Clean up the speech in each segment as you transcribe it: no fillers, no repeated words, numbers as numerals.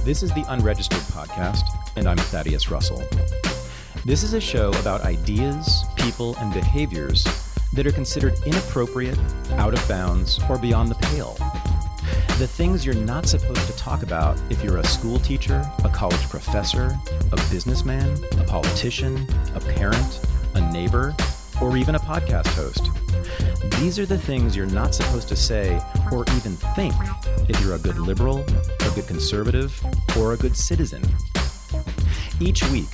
This is the Unregistered podcast, and I'm Thaddeus Russell. This is a show about ideas, people, and behaviors that are considered inappropriate, out of bounds, or beyond the pale. The things you're not supposed to talk about if you're a school teacher, a college professor, a businessman, a politician, a parent, a neighbor, or even a podcast host. These are the things you're not supposed to say or even think if you're a good liberal, a good conservative, or a good citizen. Each week,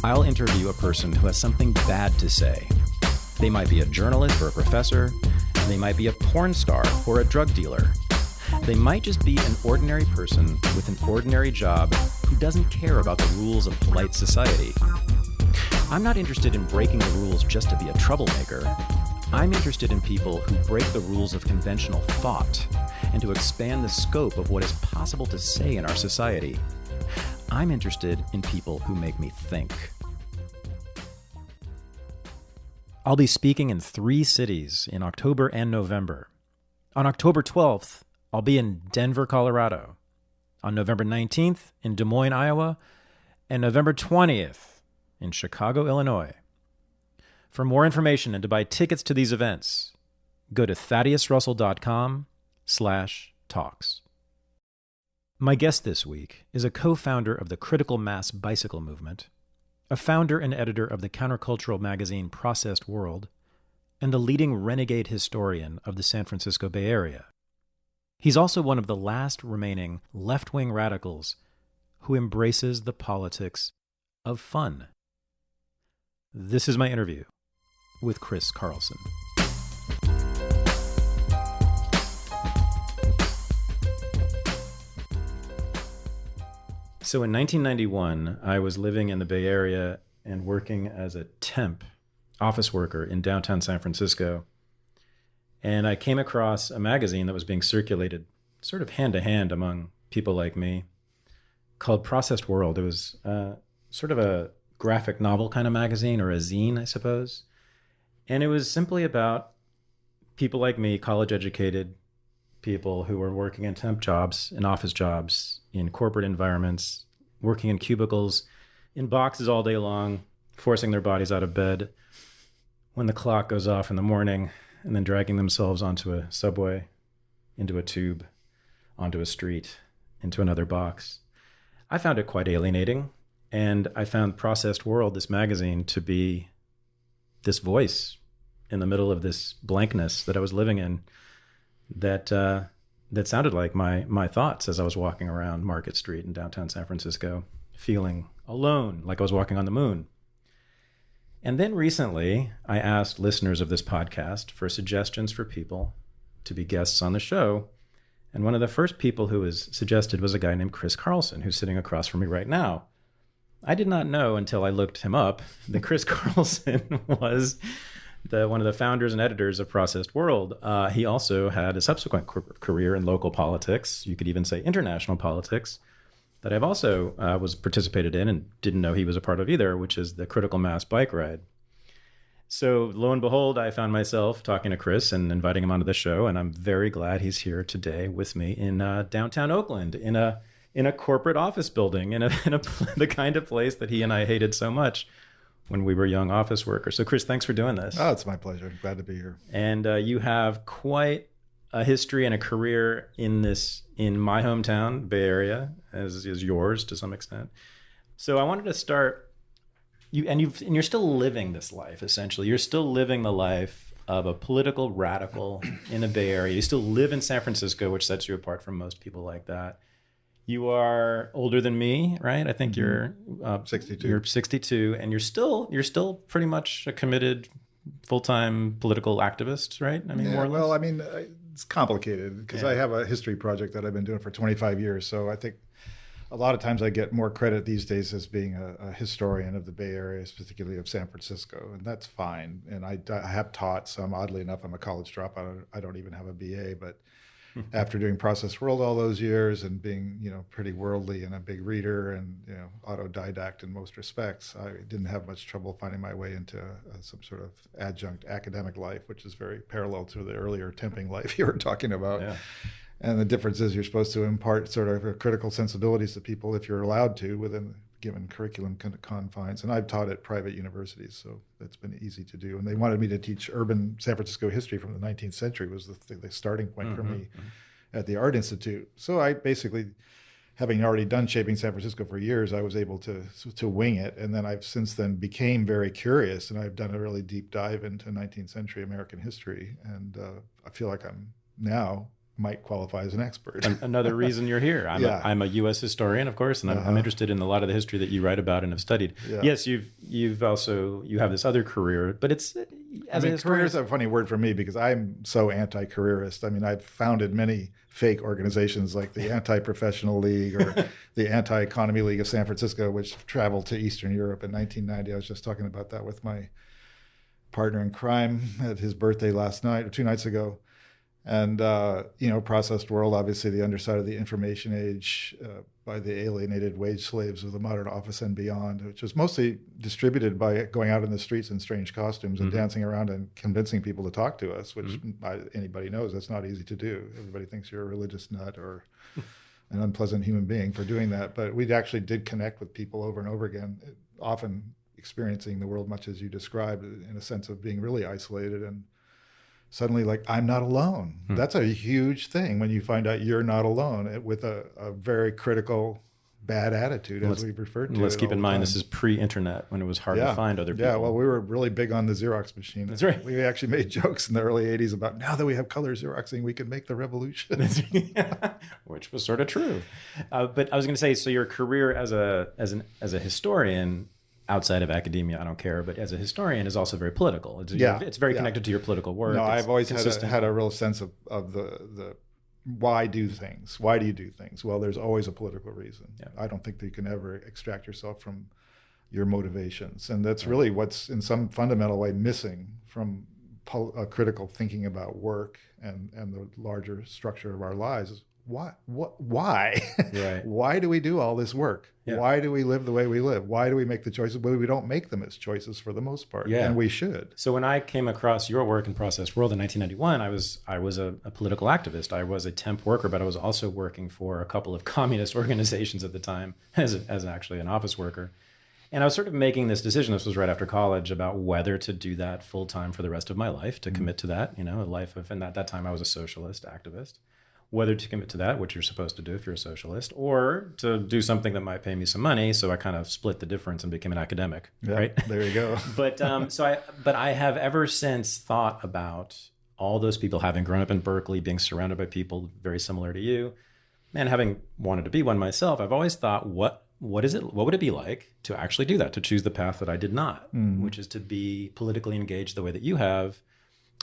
I'll interview a person who has something bad to say. They might be a journalist or a professor. They might be a porn star or a drug dealer. They might just be an ordinary person with an ordinary job who doesn't care about the rules of polite society. I'm not interested in breaking the rules just to be a troublemaker. I'm interested in people who break the rules of conventional thought and to expand the scope of what is possible to say in our society. I'm interested in people who make me think. I'll be speaking in 3 cities in October and November. On October 12th, I'll be in Denver, Colorado. On November 19th, in Des Moines, Iowa. And November 20th, in Chicago, Illinois. For more information and to buy tickets to these events, go to thaddeusrussell.com/talks. My guest this week is a co-founder of the critical mass bicycle movement, a founder and editor of the countercultural magazine Processed World, and the leading renegade historian of the San Francisco Bay Area. He's also one of the last remaining left-wing radicals who embraces the politics of fun. This is my interview with Chris Carlsson. So in 1991, I was living in the Bay Area and working as a temp office worker in downtown San Francisco. And I came across a magazine that was being circulated sort of hand to hand among people like me called Processed World. It was sort of a graphic novel kind of magazine, or a zine, I suppose. And it was simply about people like me, college-educated people who were working in temp jobs, in office jobs, in corporate environments, working in cubicles, in boxes all day long, forcing their bodies out of bed when the clock goes off in the morning, and then dragging themselves onto a subway, into a tube, onto a street, into another box. I found it quite alienating, and I found Processed World, this magazine, to be this voice in the middle of this blankness that I was living in that sounded like my thoughts as I was walking around Market Street in downtown San Francisco, feeling alone, like I was walking on the moon. And then recently, I asked listeners of this podcast for suggestions for people to be guests on the show. And one of the first people who was suggested was a guy named Chris Carlsson, who's sitting across from me right now. I did not know until I looked him up that Chris Carlsson was one of the founders and editors of Processed World. He also had a subsequent career in local politics, you could even say international politics, that I've also was participated in and didn't know he was a part of either, which is the critical mass bike ride. So lo and behold, I found myself talking to Chris and inviting him onto the show, and I'm very glad he's here today with me in downtown Oakland, in a corporate office building, in the kind of place that he and I hated so much when we were young office workers. So Chris, thanks for doing this. Oh, it's my pleasure. Glad to be here. And you have quite a history and a career in my hometown, Bay Area, as is yours to some extent. So I wanted to start, you're still living this life, essentially. You're still living the life of a political radical in the Bay Area. You still live in San Francisco, which sets you apart from most people like that. You are older than me, right? I think you're 62. You're 62, and you're still pretty much a committed full-time political activist, right? I mean, yeah, more or less. Well, I mean, it's complicated because I have a history project that I've been doing for 25 years. So I think a lot of times I get more credit these days as being a historian of the Bay Area, particularly of San Francisco, and that's fine. And I have taught some. Oddly enough, I'm a college dropout. I don't even have a BA, but after doing Processed World all those years and being, pretty worldly and a big reader and, autodidact in most respects, I didn't have much trouble finding my way into some sort of adjunct academic life, which is very parallel to the earlier temping life you were talking about. Yeah. And the difference is you're supposed to impart sort of critical sensibilities to people if you're allowed to within given curriculum confines. And I've taught at private universities, so that's been easy to do. And they wanted me to teach urban San Francisco history from the 19th century was the starting point for me at the Art Institute. So I basically, having already done Shaping San Francisco for years, I was able to wing it. And then I've since then became very curious, and I've done a really deep dive into 19th century American history. And I feel like I'm now might qualify as an expert. Another reason you're here. I'm a U.S. historian, of course, and I'm interested in a lot of the history that you write about and have studied. Yeah. Yes, you have this other career, but it's career is a funny word for me because I'm so anti-careerist. I mean, I've founded many fake organizations like the Anti-Professional League or the Anti-Economy League of San Francisco, which traveled to Eastern Europe in 1990. I was just talking about that with my partner in crime at his birthday last night or 2 nights ago. And, processed world, obviously the underside of the information age by the alienated wage slaves of the modern office and beyond, which is mostly distributed by going out in the streets in strange costumes and dancing around and convincing people to talk to us, which anybody knows that's not easy to do. Everybody thinks you're a religious nut or an unpleasant human being for doing that. But we actually did connect with people over and over again, often experiencing the world much as you described, in a sense of being really isolated and suddenly like, I'm not alone. That's a huge thing when you find out you're not alone with a very critical, bad attitude, as we've referred to. Let's keep in mind, this is pre-internet when it was hard to find other people. Yeah, well, we were really big on the Xerox machine. That's right. We actually made jokes in the early 80s about now that we have color Xeroxing, we can make the revolution. Which was sort of true. But I was going to say, so your career as a historian, outside of academia, I don't care, but as a historian is also very political. It's very connected to your political work. No, I've always had a real sense of the why do things? Why do you do things? Well, there's always a political reason. Yeah. I don't think that you can ever extract yourself from your motivations. And that's really what's in some fundamental way missing from critical thinking about work and the larger structure of our lives is why? Right. Why do we do all this work? Yeah. Why do we live the way we live? Why do we make the choices? Well, we don't make them as choices for the most part, and we should. So when I came across your work in Processed World in 1991, I was a political activist. I was a temp worker, but I was also working for a couple of communist organizations at the time as actually an office worker. And I was sort of making this decision, this was right after college, about whether to do that full time for the rest of my life, to commit to that, a life of, and at that time I was a socialist activist. Whether to commit to that, which you're supposed to do if you're a socialist, or to do something that might pay me some money. So I kind of split the difference and became an academic, right? There you go. But I have ever since thought about all those people, having grown up in Berkeley, being surrounded by people very similar to you, and having wanted to be one myself. I've always thought, what would it be like to actually do that, to choose the path that I did not, which is to be politically engaged the way that you have,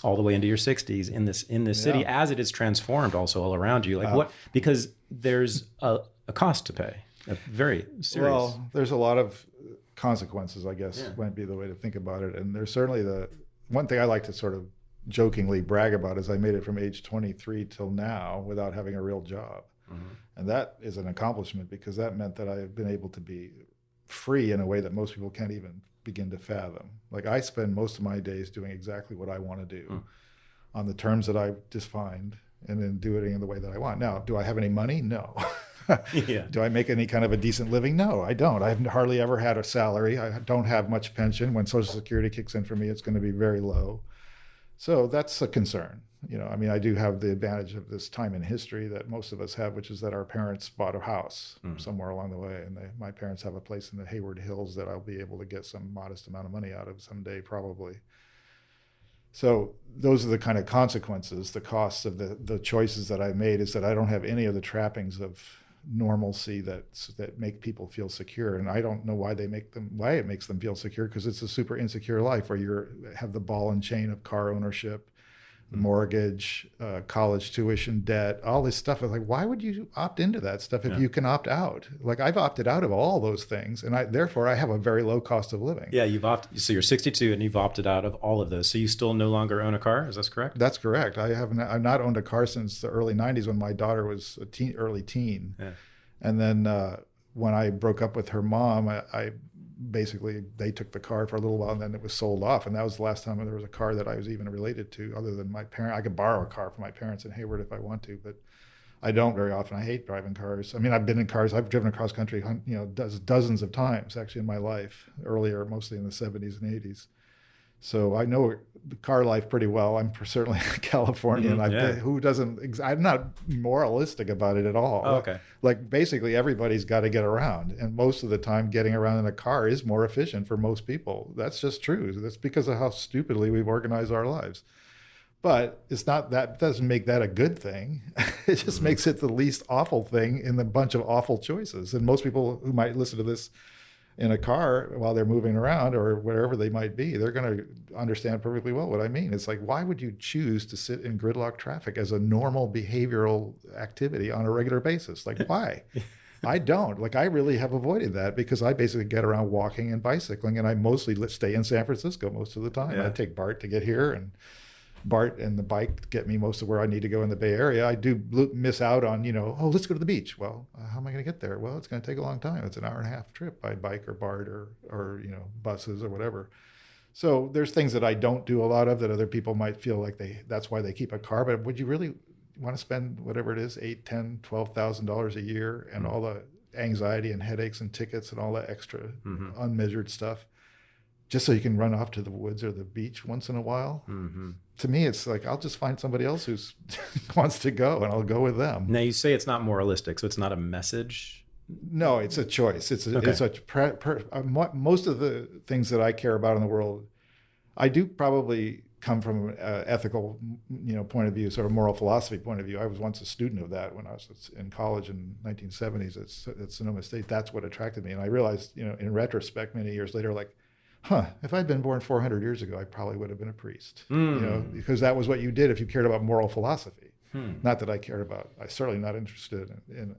all the way into your 60s in this city, as it is transformed also all around you. Like what? Because there's a cost to pay, a very serious. Well, there's a lot of consequences, I guess, might be the way to think about it. And there's certainly the one thing I like to sort of jokingly brag about is I made it from age 23 till now without having a real job. And that is an accomplishment because that meant that I've been able to be free in a way that most people can't even begin to fathom. Like I spend most of my days doing exactly what I want to do on the terms that I've defined and then do it in the way that I want. Now, do I have any money? No. Do I make any kind of a decent living? No, I don't. I've hardly ever had a salary. I don't have much pension. When Social Security kicks in for me, it's going to be very low. So that's a concern. I do have the advantage of this time in history that most of us have, which is that our parents bought a house somewhere along the way. And my parents have a place in the Hayward Hills that I'll be able to get some modest amount of money out of someday, probably. So those are the kind of consequences, the costs of the choices that I made is that I don't have any of the trappings of normalcy that make people feel secure. And I don't know why it makes them feel secure, because it's a super insecure life where you have the ball and chain of car ownership, mortgage, college tuition debt, all this stuff. Like, why would you opt into that stuff if you can opt out? Like I've opted out of all those things, and therefore I have a very low cost of living. Yeah, so you're 62 and you've opted out of all of those. So you still no longer own a car? Is that correct? That's correct. I've not owned a car since the early 90s when my daughter was early teen. Yeah. And then when I broke up with her mom, I basically, they took the car for a little while and then it was sold off. And that was the last time there was a car that I was even related to other than my parent. I could borrow a car from my parents in Hayward if I want to, but I don't very often. I hate driving cars. I mean, I've been in cars. I've driven across country, dozens of times actually in my life. Earlier, mostly in the 70s and 80s. So I know the car life pretty well. I'm certainly Californian. Who doesn't? I'm not moralistic about it at all. Oh, okay. Like basically everybody's got to get around, and most of the time, getting around in a car is more efficient for most people. That's just true. That's because of how stupidly we've organized our lives. But it's not that doesn't make that a good thing. It just makes it the least awful thing in the bunch of awful choices. And most people who might listen to this in a car while they're moving around or wherever they might be, they're going to understand perfectly well what I mean. It's like, why would you choose to sit in gridlock traffic as a normal behavioral activity on a regular basis? Like, why? I don't. Like, I really have avoided that because I basically get around walking and bicycling, and I mostly stay in San Francisco most of the time. Yeah. I take BART to get here, and BART and the bike get me most of where I need to go in the Bay Area. I do miss out on, let's go to the beach. Well, how am I going to get there? Well, it's going to take a long time. It's an hour and a half trip by bike or BART or buses or whatever. So there's things that I don't do a lot of that other people might feel like that's why they keep a car. But would you really want to spend whatever it is, $8,000, $10,000, $12,000 a year and all the anxiety and headaches and tickets and all that extra unmeasured stuff just so you can run off to the woods or the beach once in a while? To me, it's like, I'll just find somebody else who wants to go, and I'll go with them. Now, you say it's not moralistic, so it's not a message? No, it's a choice. Most of the things that I care about in the world, I do probably come from an ethical, point of view, sort of moral philosophy point of view. I was once a student of that when I was in college in 1970s at Sonoma State. That's what attracted me. And I realized, in retrospect, many years later, like, if I'd been born 400 years ago, I probably would have been a priest, because that was what you did if you cared about moral philosophy. Not that I'm certainly not interested in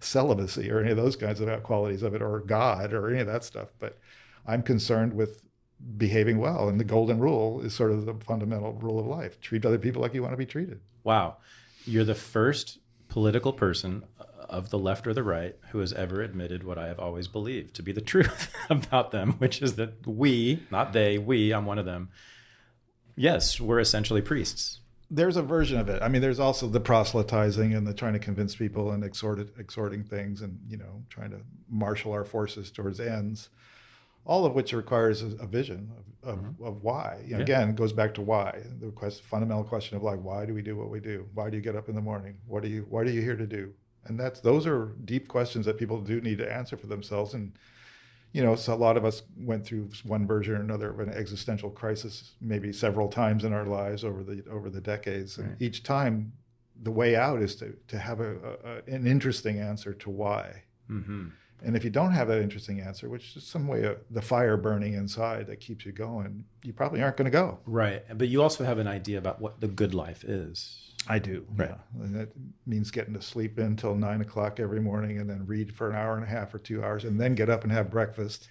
celibacy or any of those kinds of qualities of it, or God or any of that stuff. But I'm concerned with behaving well. And the golden rule is sort of the fundamental rule of life. Treat other people like you want to be treated. Wow. You're the first political person of the left or the right who has ever admitted what I have always believed to be the truth about them, which is that we, not they, I'm one of them. Yes, we're essentially priests. There's a version of it. I mean, there's also the proselytizing and the trying to convince people and exhorting things and, trying to marshal our forces towards ends, all of which requires a vision of why. Again, it goes back to why. The fundamental question of, like, why do we do what we do? Why do you get up in the morning? What are you here to do? And those are deep questions that people do need to answer for themselves. And, so a lot of us went through one version or another of an existential crisis, maybe several times in our lives over the decades. And each time, the way out is to have an interesting answer to why. And if you don't have that interesting answer, which is some way of the fire burning inside that keeps you going, you probably aren't going to go. Right. But you also have an idea about what the good life is. I do. Right. Yeah. And that means getting to sleep until 9 o'clock every morning and then read for an hour and a half or 2 hours and then get up and have breakfast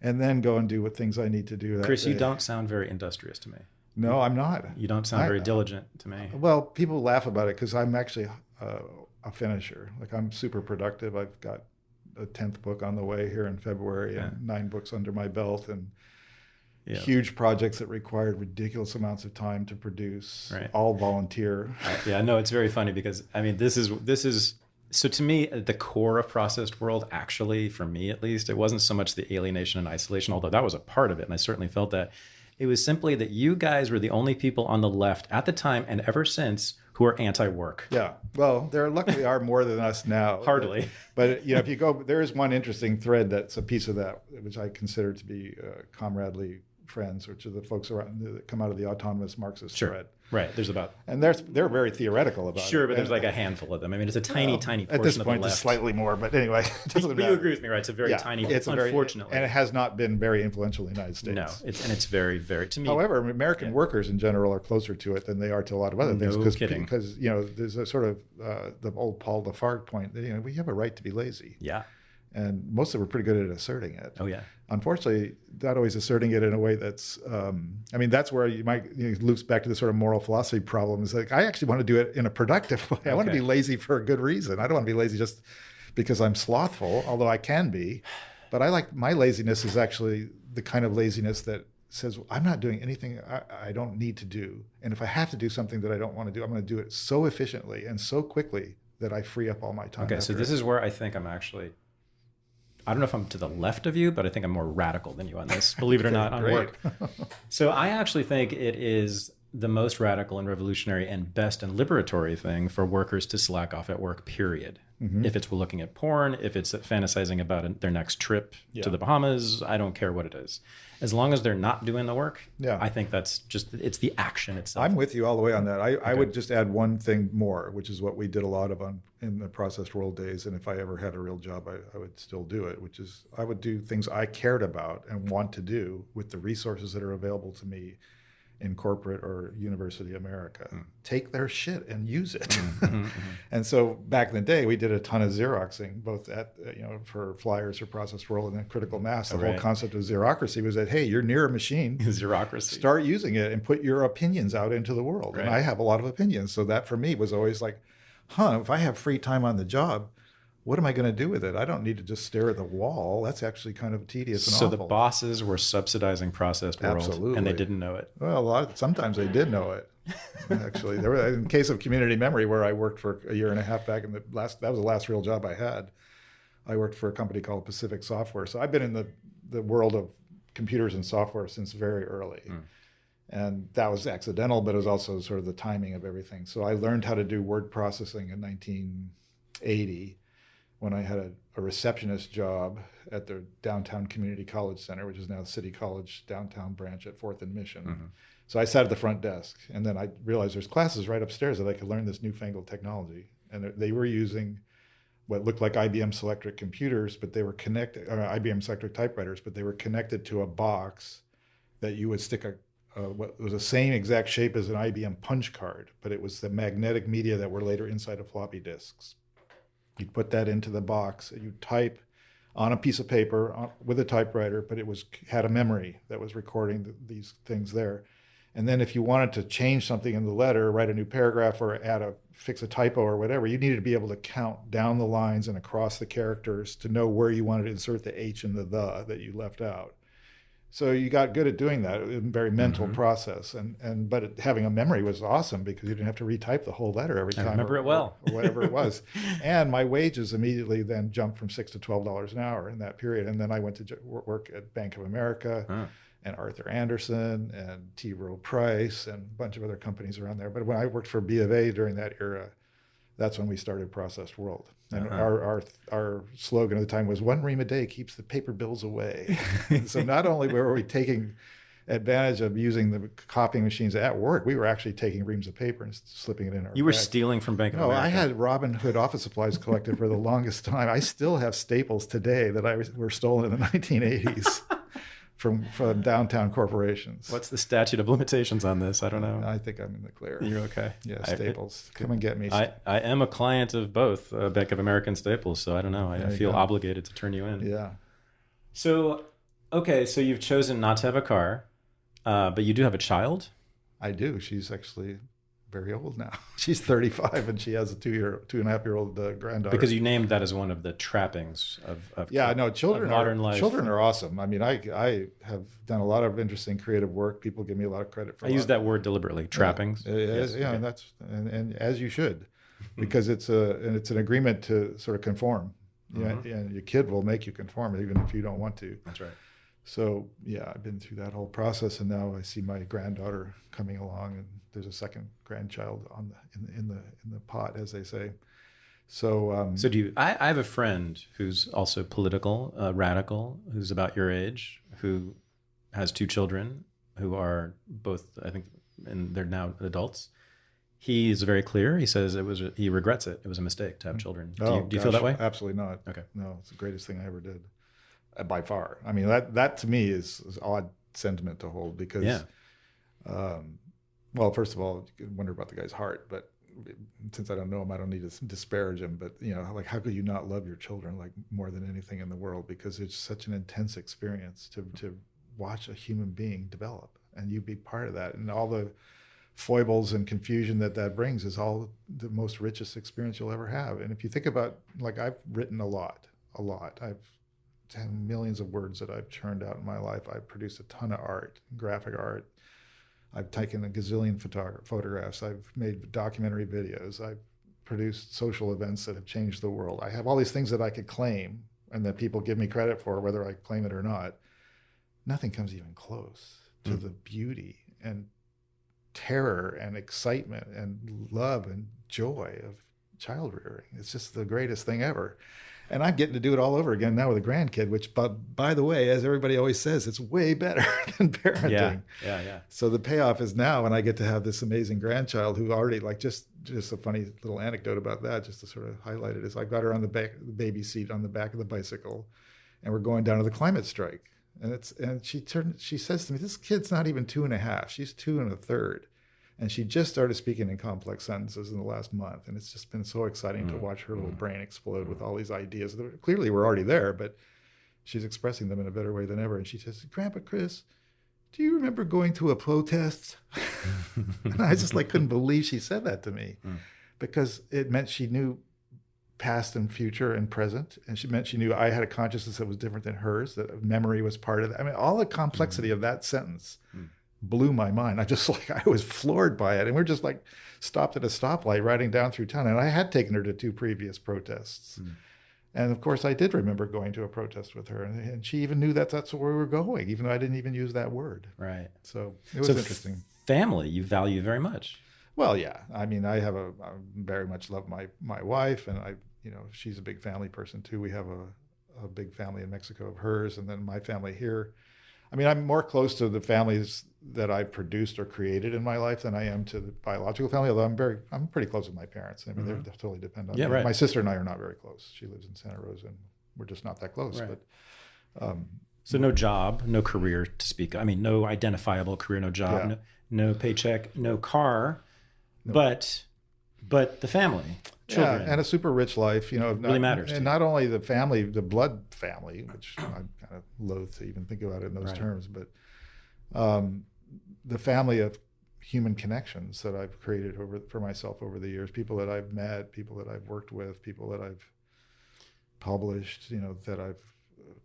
and then go and do what things I need to do that Chris, day. you don't sound very industrious to me. No, I'm not. You don't sound very diligent to me. Well, people laugh about it because I'm actually a finisher. Like, I'm super productive. I've got a 10th book on the way here in February and 9 books under my belt and huge projects that required ridiculous amounts of time to produce, all volunteer. No, it's very funny because, I mean, this is so to me, at the core of Processed World, actually, for me at least, it wasn't so much the alienation and isolation, although that was a part of it, and I certainly felt that. It was simply that you guys were the only people on the left at the time and ever since who are anti-work. Yeah. Well, there luckily are more than us now. Hardly. But if you go, there is one interesting thread that's a piece of that, which I consider to be comradely friends, which are the folks around that come out of the autonomous Marxist thread. Right. There's about... And they're very theoretical about it. Sure, but there's like a handful of them. I mean, it's a tiny portion of the left. At this point, it's slightly more, but anyway. But you agree with me, right? It's a very tiny, unfortunately. And it has not been very influential in the United States. No, it's very, very, to me... However, American workers in general are closer to it than they are to a lot of other things. No kidding. Because, there's a sort of the old Paul Lafargue point that, we have a right to be lazy. Yeah. And most of them are pretty good at asserting it. Oh, yeah. Unfortunately, not always asserting it in a way that's, that's where you might, loops back to the sort of moral philosophy problem. Is like, I actually want to do it in a productive way. I want to be lazy for a good reason. I don't want to be lazy just because I'm slothful, although I can be. But my laziness is actually the kind of laziness that says, I'm not doing anything I don't need to do. And if I have to do something that I don't want to do, I'm going to do it so efficiently and so quickly that I free up all my time. Okay, so this is where I think I'm actually, I don't know if I'm to the left of you, but I think I'm more radical than you on this, believe it or not, on work. So I actually think it is the most radical and revolutionary and best and liberatory thing for workers to slack off at work, period. Mm-hmm. If it's looking at porn, if it's fantasizing about their next trip to the Bahamas, I don't care what it is. As long as they're not doing the work, I think that's just, it's the action itself. I'm with you all the way on that. I would just add one thing more, which is what we did a lot of in the processed world days. And if I ever had a real job, I would still do it, which is I would do things I cared about and want to do with the resources that are available to me in corporate or university America. Take their shit and use it. And so back in the day, we did a ton of Xeroxing, both at, for flyers for Processed World and then Critical Mass. The whole concept of Xerocracy was that, hey, you're near a machine. Xerocracy. Start using it and put your opinions out into the world. And I have a lot of opinions. So that for me was always like, if I have free time on the job, what am I going to do with it? I don't need to just stare at the wall. That's actually kind of tedious and awful. So the bosses were subsidizing Processed World, Absolutely. And they didn't know it. Well, sometimes they did know it. Actually, there were, in case of Community Memory, where I worked for a year and a half back in that was the last real job I had. I worked for a company called Pacific Software. So I've been in the world of computers and software since very early. And that was accidental, but it was also sort of the timing of everything. So I learned how to do word processing in 1980. When I had a receptionist job at the downtown community college center, which is now City College downtown branch at 4th and Mission. So I sat at the front desk, and then I realized there's classes right upstairs that I could learn this newfangled technology. And they were using what looked like IBM Selectric computers, but they were connected, IBM Selectric typewriters, but they were connected to a box that you would stick what was the same exact shape as an IBM punch card, but it was the magnetic media that were later inside of floppy disks. You'd put that into the box, and you'd type on a piece of paper with a typewriter, but it had a memory that was recording these things there. And then if you wanted to change something in the letter, write a new paragraph or fix a typo or whatever, you needed to be able to count down the lines and across the characters to know where you wanted to insert the H and the that you left out. So you got good at doing that. It was a very mental process, but having a memory was awesome because you didn't have to retype the whole letter every time. I remember it well, or whatever it was. And my wages immediately then jumped from $6 to $12 an hour in that period. And then I went to work at Bank of America and Arthur Andersen and T. Rowe Price and a bunch of other companies around there. But when I worked for B of A during that era, that's when we started Processed World. And our slogan at the time was, one ream a day keeps the paper bills away. So not only were we taking advantage of using the copying machines at work, we were actually taking reams of paper and slipping it in our You were bag. stealing from Bank of America. No, I had Robin Hood office supplies collected for the longest time. I still have staples today that were stolen in the 1980s. From downtown corporations. What's the statute of limitations on this? I don't know. I think I'm in the clear. You're okay. Yeah, Staples. Come and get me. I am a client of both Bank of America and Staples, so I don't know. I feel obligated to turn you in. Yeah. So, okay, so you've chosen not to have a car, but you do have a child? I do. She's actually very old now. She's 35 and she has a 2.5-year-old granddaughter. Because you named that as one of the trappings of children modern life. Children are awesome. I mean, I have done a lot of interesting creative work. People give me a lot of credit for. I use that word deliberately. Trappings. Yes, okay. and as you should, because it's an agreement to sort of conform. Yeah, and your kid will make you conform even if you don't want to. That's right. So yeah, I've been through that whole process, and now I see my granddaughter coming along, and there's a second grandchild in the pot, as they say. So so do you? I have a friend who's also political, radical, who's about your age, who has 2 children who are both, I think, and they're now adults. He's very clear. He says he regrets it. It was a mistake to have children. Do you feel that way? Absolutely not. Okay. No, it's the greatest thing I ever did. By far. I mean, that to me is odd sentiment to hold because, well, first of all, you can wonder about the guy's heart, but since I don't know him, I don't need to disparage him, but like, how could you not love your children like more than anything in the world? Because it's such an intense experience to watch a human being develop and you be part of that. And all the foibles and confusion that brings is all the most richest experience you'll ever have. And if you think about, like, I've written a lot, I've millions of words that I've churned out in my life. I've produced a ton of art, graphic art. I've taken a gazillion photographs. I've made documentary videos. I've produced social events that have changed the world. I have all these things that I could claim and that people give me credit for, whether I claim it or not. Nothing comes even close to the beauty and terror and excitement and love and joy of child rearing. It's just the greatest thing ever. And I'm getting to do it all over again now with a grandkid, which, by the way, as everybody always says, it's way better than parenting. Yeah. So the payoff is now when I get to have this amazing grandchild who already, like, just a funny little anecdote about that, just to sort of highlight it, is I got her on the baby seat on the back of the bicycle, and we're going down to the climate strike. And she says to me, this kid's not even 2.5. She's 2 1/3. And she just started speaking in complex sentences in the last month. And it's just been so exciting to watch her little brain explode with all these ideas that clearly were already there, but she's expressing them in a better way than ever. And she says, Grandpa Chris, do you remember going to a protest? And I just couldn't believe she said that to me, because it meant she knew past and future and present. And she knew I had a consciousness that was different than hers, that memory was part of that. I mean, all the complexity of that sentence blew my mind. I was floored by it. And we're just stopped at a stoplight riding down through town. And I had taken her to 2 previous protests. And of course I did remember going to a protest with her. And she even knew that's where we were going, even though I didn't even use that word. Right. So it was interesting. Family, you value very much. Well, yeah. I mean, I very much love my wife, and she's a big family person too. We have a big family in Mexico of hers, and then my family here. I mean, I'm more close to the families that I've produced or created in my life than I am to the biological family, although I'm pretty close with my parents. I mean, they totally depend on me. Right. My sister and I are not very close. She lives in Santa Rosa, and we're just not that close. Right. But so no job, no career to speak. I mean, no identifiable career, no job, no paycheck, no car, but the family, children. Yeah, and a super rich life, really matters. And not only the family, the blood family, which I'm kind of loath to even think about it in those terms, but the family of human connections that I've created for myself over the years, people that I've met, people that I've worked with, people that I've published, that I've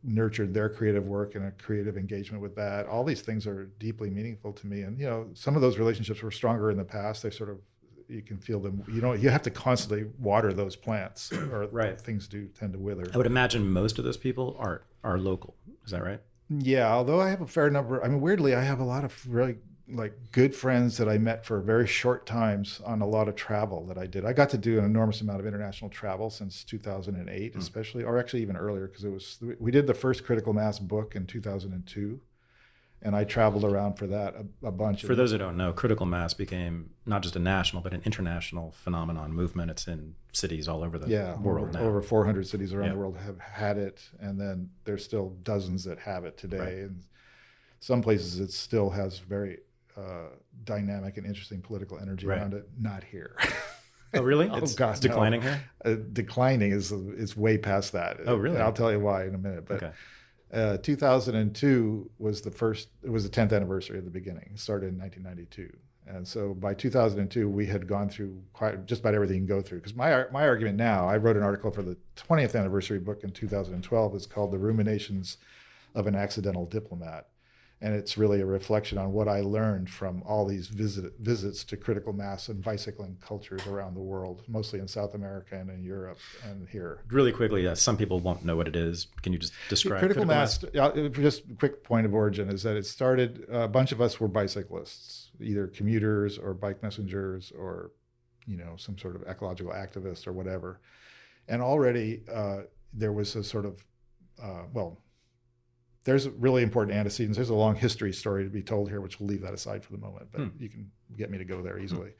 nurtured their creative work and a creative engagement with that. All these things are deeply meaningful to me. And, some of those relationships were stronger in the past. They sort of, you can feel them, you have to constantly water those plants, or things do tend to wither. I would imagine most of those people are local. Is that right? Yeah, although I have a fair number. I mean, weirdly, I have a lot of really good friends that I met for very short times on a lot of travel that I did. I got to do an enormous amount of international travel since 2008, especially, or actually even earlier, because we did the first Critical Mass book in 2002. And I traveled around for that a bunch. For those who don't know, critical mass became not just a national, but an international phenomenon movement. It's in cities all over the world now. Over 400 cities around the world have had it. And then there's still dozens that have it today. Right. And some places it still has very dynamic and interesting political energy around it. Not here. Oh, really? It's declining here? Declining is way past that. Oh, really? And I'll tell you why in a minute. But 2002 was it was the 10th anniversary of the beginning. It started in 1992. And so by 2002, we had gone through just about everything you can go through. Because my argument now, I wrote an article for the 20th anniversary book in 2012. It's called The Ruminations of an Accidental Diplomat. And it's really a reflection on what I learned from all these visits to critical mass and bicycling cultures around the world, mostly in South America and in Europe and here. Really quickly, some people won't know what it is. Can you just describe critical mass? Just a quick point of origin is that it started, a bunch of us were bicyclists, either commuters or bike messengers or, some sort of ecological activists or whatever. And already there was a sort of, there's really important antecedents. There's a long history story to be told here, which we'll leave that aside for the moment, but you can get me to go there easily.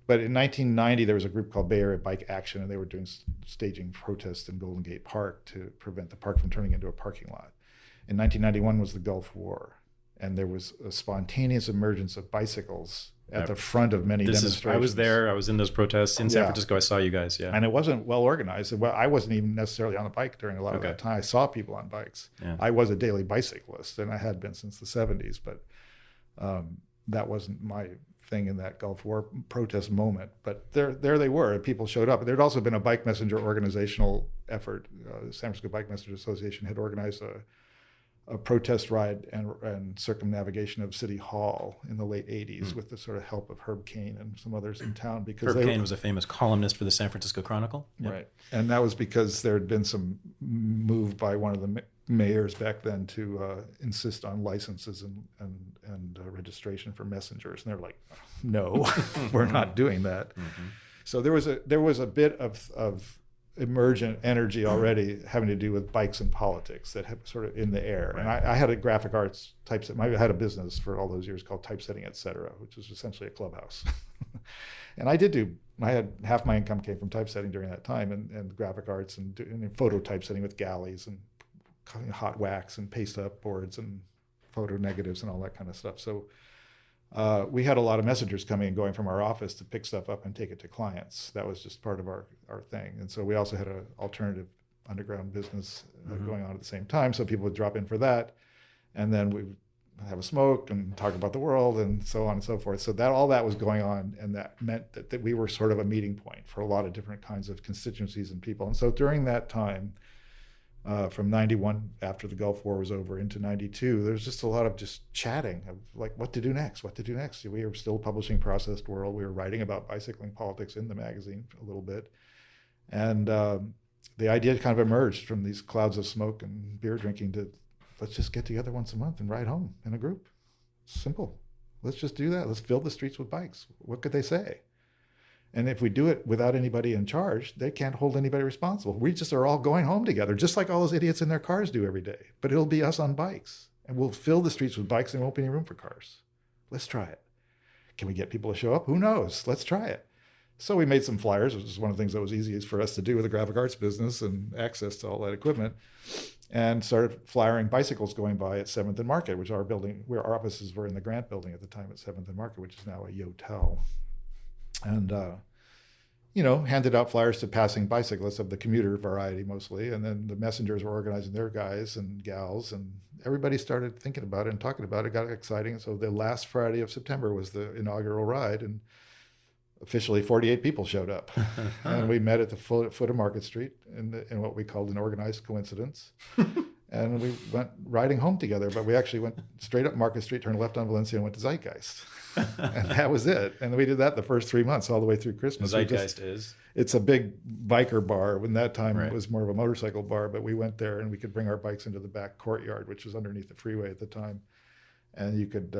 But in 1990, there was a group called Bay Area Bike Action, and they were doing staging protests in Golden Gate Park to prevent the park from turning into a parking lot. In 1991 was the Gulf War, and there was a spontaneous emergence of bicycles at the front of many demonstrations. I was there. I was in those protests in San Francisco. I saw you guys. Yeah, and it wasn't well organized. Well, I wasn't even necessarily on a bike during a lot of that time. I saw people on bikes. Yeah. I was a daily bicyclist, and I had been since the 70s. But that wasn't my thing in that Gulf War protest moment. But there they were. People showed up. There'd also been a bike messenger organizational effort. The San Francisco Bike Messenger Association had organized a protest ride and circumnavigation of City Hall in the late 80s with the sort of help of Herb Cain and some others in town. Because Herb Cain was a famous columnist for the San Francisco Chronicle. Yep. Right. And that was because there had been some move by one of the mayors back then to insist on licenses and registration for messengers. And they were like, no, we're not doing that. Mm-hmm. So there was a bit of emergent energy already having to do with bikes and politics that have sort of in the air. Right. And I had a graphic arts typeset. I had a business for all those years called Typesetting Etc., which was essentially a clubhouse. And I had half my income came from typesetting during that time and graphic arts and photo typesetting with galleys and hot wax and paste up boards and photo negatives and all that kind of stuff. So we had a lot of messengers coming and going from our office to pick stuff up and take it to clients. That was just part of our thing. And so we also had an alternative underground business going on at the same time. So people would drop in for that. And then we would have a smoke and talk about the world and so on and so forth. So all that was going on. And that meant that we were sort of a meeting point for a lot of different kinds of constituencies and people. And so during that time, from 91, after the Gulf War was over, into 92, there's just a lot of just chatting of like what to do next. We were still publishing Processed World. We were writing about bicycling politics in the magazine a little bit. And the idea kind of emerged from these clouds of smoke and beer drinking to let's just get together once a month and ride home in a group. Simple. Let's just do that. Let's fill the streets with bikes. What could they say? And if we do it without anybody in charge, they can't hold anybody responsible. We just are all going home together, just like all those idiots in their cars do every day. But it'll be us on bikes. And we'll fill the streets with bikes and won't be any room for cars. Let's try it. Can we get people to show up? Who knows? Let's try it. So we made some flyers, which is one of the things that was easiest for us to do with the graphic arts business and access to all that equipment, and started flyering bicycles going by at 7th and Market, which our building, where our offices were in the Grant building at the time at 7th and Market, which is now a Yotel. And, handed out flyers to passing bicyclists of the commuter variety mostly. And then the messengers were organizing their guys and gals, and everybody started thinking about it and talking about it. It got exciting. So the last Friday of September was the inaugural ride, and officially 48 people showed up. And we met at the foot of Market Street in what we called an organized coincidence. And we went riding home together, but we actually went straight up Market Street, turned left on Valencia, and went to Zeitgeist. And that was it. And we did that the first 3 months, all the way through Christmas. Zeitgeist it's a big biker bar. When that time It was more of a motorcycle bar, but we went there and we could bring our bikes into the back courtyard, which was underneath the freeway at the time. And you could,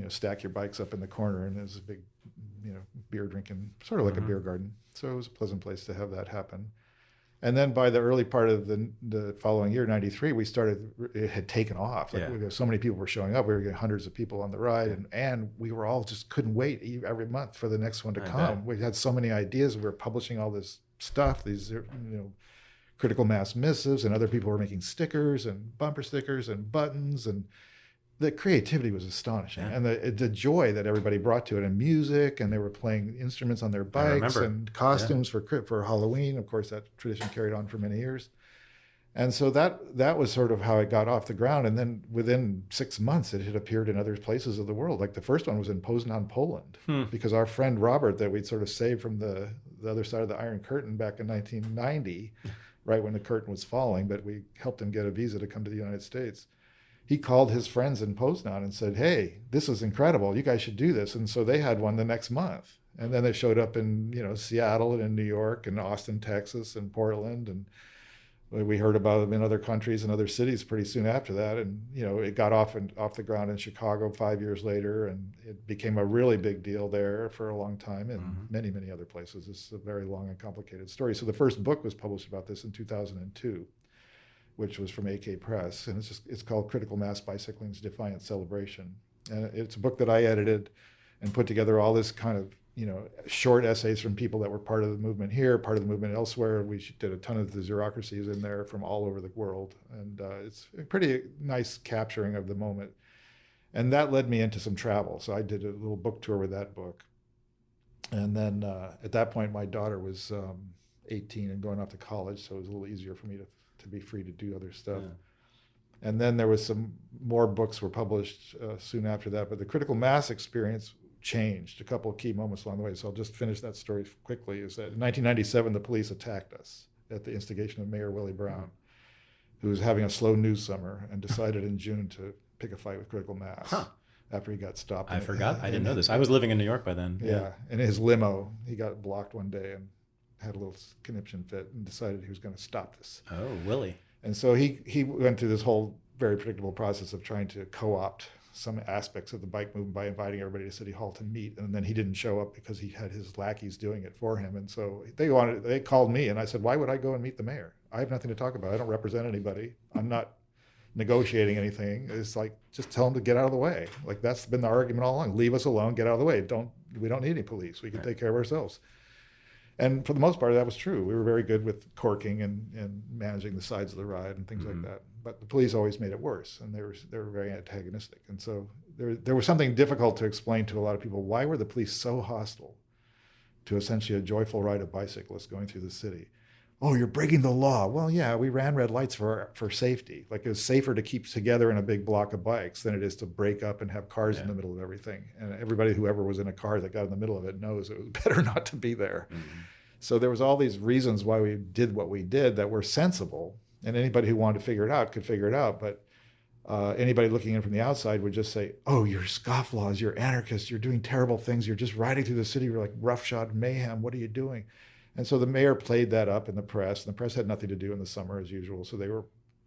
stack your bikes up in the corner, and it was a big, beer drinking, sort of like a beer garden. So it was a pleasant place to have that happen. And then by the early part of the following year, 93, it had taken off. So many people were showing up. We were getting hundreds of people on the ride, and we were all just couldn't wait every month for the next one to come. We had so many ideas. We were publishing all this stuff, these, critical mass missives, and other people were making stickers and bumper stickers and buttons, and the creativity was astonishing, and the joy that everybody brought to it, and music, and they were playing instruments on their bikes, and costumes for Halloween. Of course, that tradition carried on for many years. And so that was sort of how it got off the ground. And then within 6 months, it had appeared in other places of the world. Like the first one was in Poznan, Poland, because our friend Robert, that we'd sort of saved from the other side of the Iron Curtain back in 1990, right when the curtain was falling, but we helped him get a visa to come to the United States. He called his friends in Poznan and said, hey, this is incredible. You guys should do this. And so they had one the next month. And then they showed up in, Seattle and in New York and Austin, Texas and Portland. And we heard about them in other countries and other cities pretty soon after that. And, it got off the ground in Chicago 5 years later. And it became a really big deal there for a long time, and many, many other places. It's a very long and complicated story. So the first book was published about this in 2002. Which was from AK Press, and it's called Critical Mass Bicycling's Defiant Celebration. And it's a book that I edited and put together all this kind of, short essays from people that were part of the movement here, part of the movement elsewhere. We did a ton of the bureaucracies in there from all over the world, and it's a pretty nice capturing of the moment. And that led me into some travel. So I did a little book tour with that book. And then at that point, my daughter was 18 and going off to college, so it was a little easier for me to be free to do other stuff. And then there was some more books were published soon after that. But the critical mass experience changed. A couple of key moments along the way. So I'll just finish that story quickly. Is that in 1997, the police attacked us at the instigation of Mayor Willie Brown, who was having a slow news summer and decided in June to pick a fight with critical mass after he got stopped. I forgot. I didn't know this. I was living in New York by then. Yeah. In his limo, he got blocked one day and had a little conniption fit and decided he was going to stop this. Oh, Willie. And so he went through this whole very predictable process of trying to co-opt some aspects of the bike movement by inviting everybody to City Hall to meet. And then he didn't show up because he had his lackeys doing it for him. And so they called me and I said, why would I go and meet the mayor? I have nothing to talk about. I don't represent anybody. I'm not negotiating anything. It's like, just tell them to get out of the way. Like, that's been the argument all along. Leave us alone, get out of the way. We don't need any police. We can take care of ourselves. And for the most part, that was true. We were very good with corking and managing the sides of the ride and things like that. But the police always made it worse, and they were very antagonistic. And so there was something difficult to explain to a lot of people. Why were the police so hostile to essentially a joyful ride of bicyclists going through the city? Oh, you're breaking the law. Well, yeah, we ran red lights for safety. Like, it was safer to keep together in a big block of bikes than it is to break up and have cars in the middle of everything. And everybody who ever was in a car that got in the middle of it knows it was better not to be there. So there was all these reasons why we did what we did that were sensible. And anybody who wanted to figure it out could figure it out. But anybody looking in from the outside would just say, oh, you're scofflaws, you're anarchists, you're doing terrible things, you're just riding through the city, you're like roughshod mayhem, what are you doing? And so the mayor played that up in the press, and the press had nothing to do in the summer as usual. So they were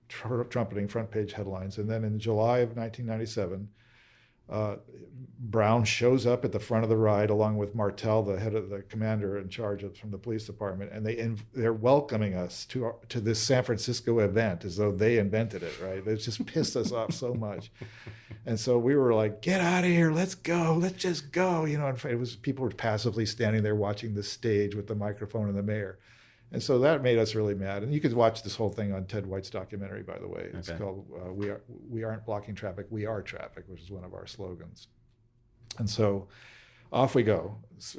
trumpeting front page headlines. And then in July of 1997, Brown shows up at the front of the ride along with Martel, the head of the commander in charge from the police department, and they're welcoming us to this San Francisco event as though they invented it, right? It just pissed us off so much. And so we were like, get out of here, let's go, let's just go. You know, and it was, people were passively standing there watching the stage with the microphone and the mayor. And so that made us really mad. And you could watch this whole thing on Ted White's documentary, by the way. It's called We Aren't Blocking Traffic, We Are Traffic, which is one of our slogans. And so off we go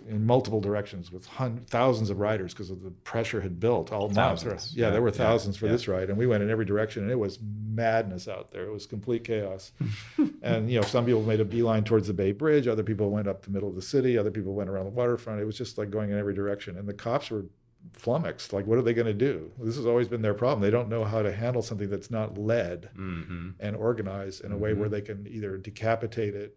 in multiple directions with thousands of riders because of the pressure had built all thousands. Yeah, there were thousands for this ride. And we went in every direction, and it was madness out there. It was complete chaos. And, you know, some people made a beeline towards the Bay Bridge. Other people went up the middle of the city. Other people went around the waterfront. It was just like going in every direction. And the cops were flummoxed. Like, what are they going to do? This has always been their problem. They don't know how to handle something that's not led and organized in a way where they can either decapitate it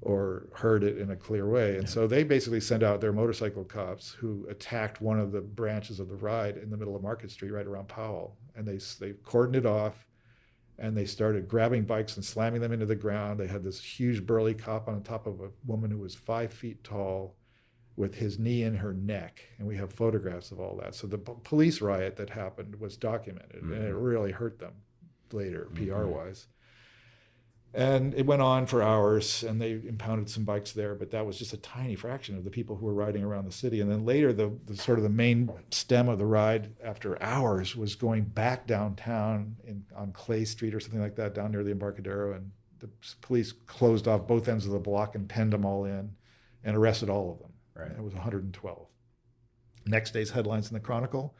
or herd it in a clear way. And so they basically sent out their motorcycle cops who attacked one of the branches of the ride in the middle of Market Street right around Powell. And they cordoned it off, and they started grabbing bikes and slamming them into the ground. They had this huge burly cop on top of a woman who was 5 feet tall with his knee in her neck. And we have photographs of all that. So the police riot that happened was documented, and it really hurt them later, PR-wise. And it went on for hours, and they impounded some bikes there, but that was just a tiny fraction of the people who were riding around the city. And then later, the sort of the main stem of the ride after hours was going back downtown on Clay Street or something like that, down near the Embarcadero. And the police closed off both ends of the block and penned them all in and arrested all of them. Right. It was 112. Next day's headlines in the Chronicle,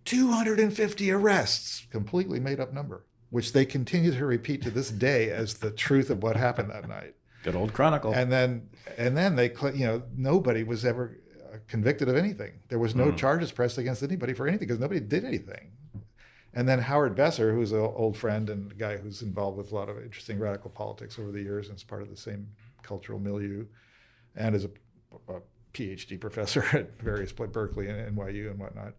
250 arrests, completely made up number, which they continue to repeat to this day as the truth of what happened that night. Good old Chronicle. And then they, you know, nobody was ever convicted of anything. There was no charges pressed against anybody for anything because nobody did anything. And then Howard Besser, who's an old friend and a guy who's involved with a lot of interesting radical politics over the years and is part of the same cultural milieu, and is a PhD professor at various Berkeley and NYU and whatnot,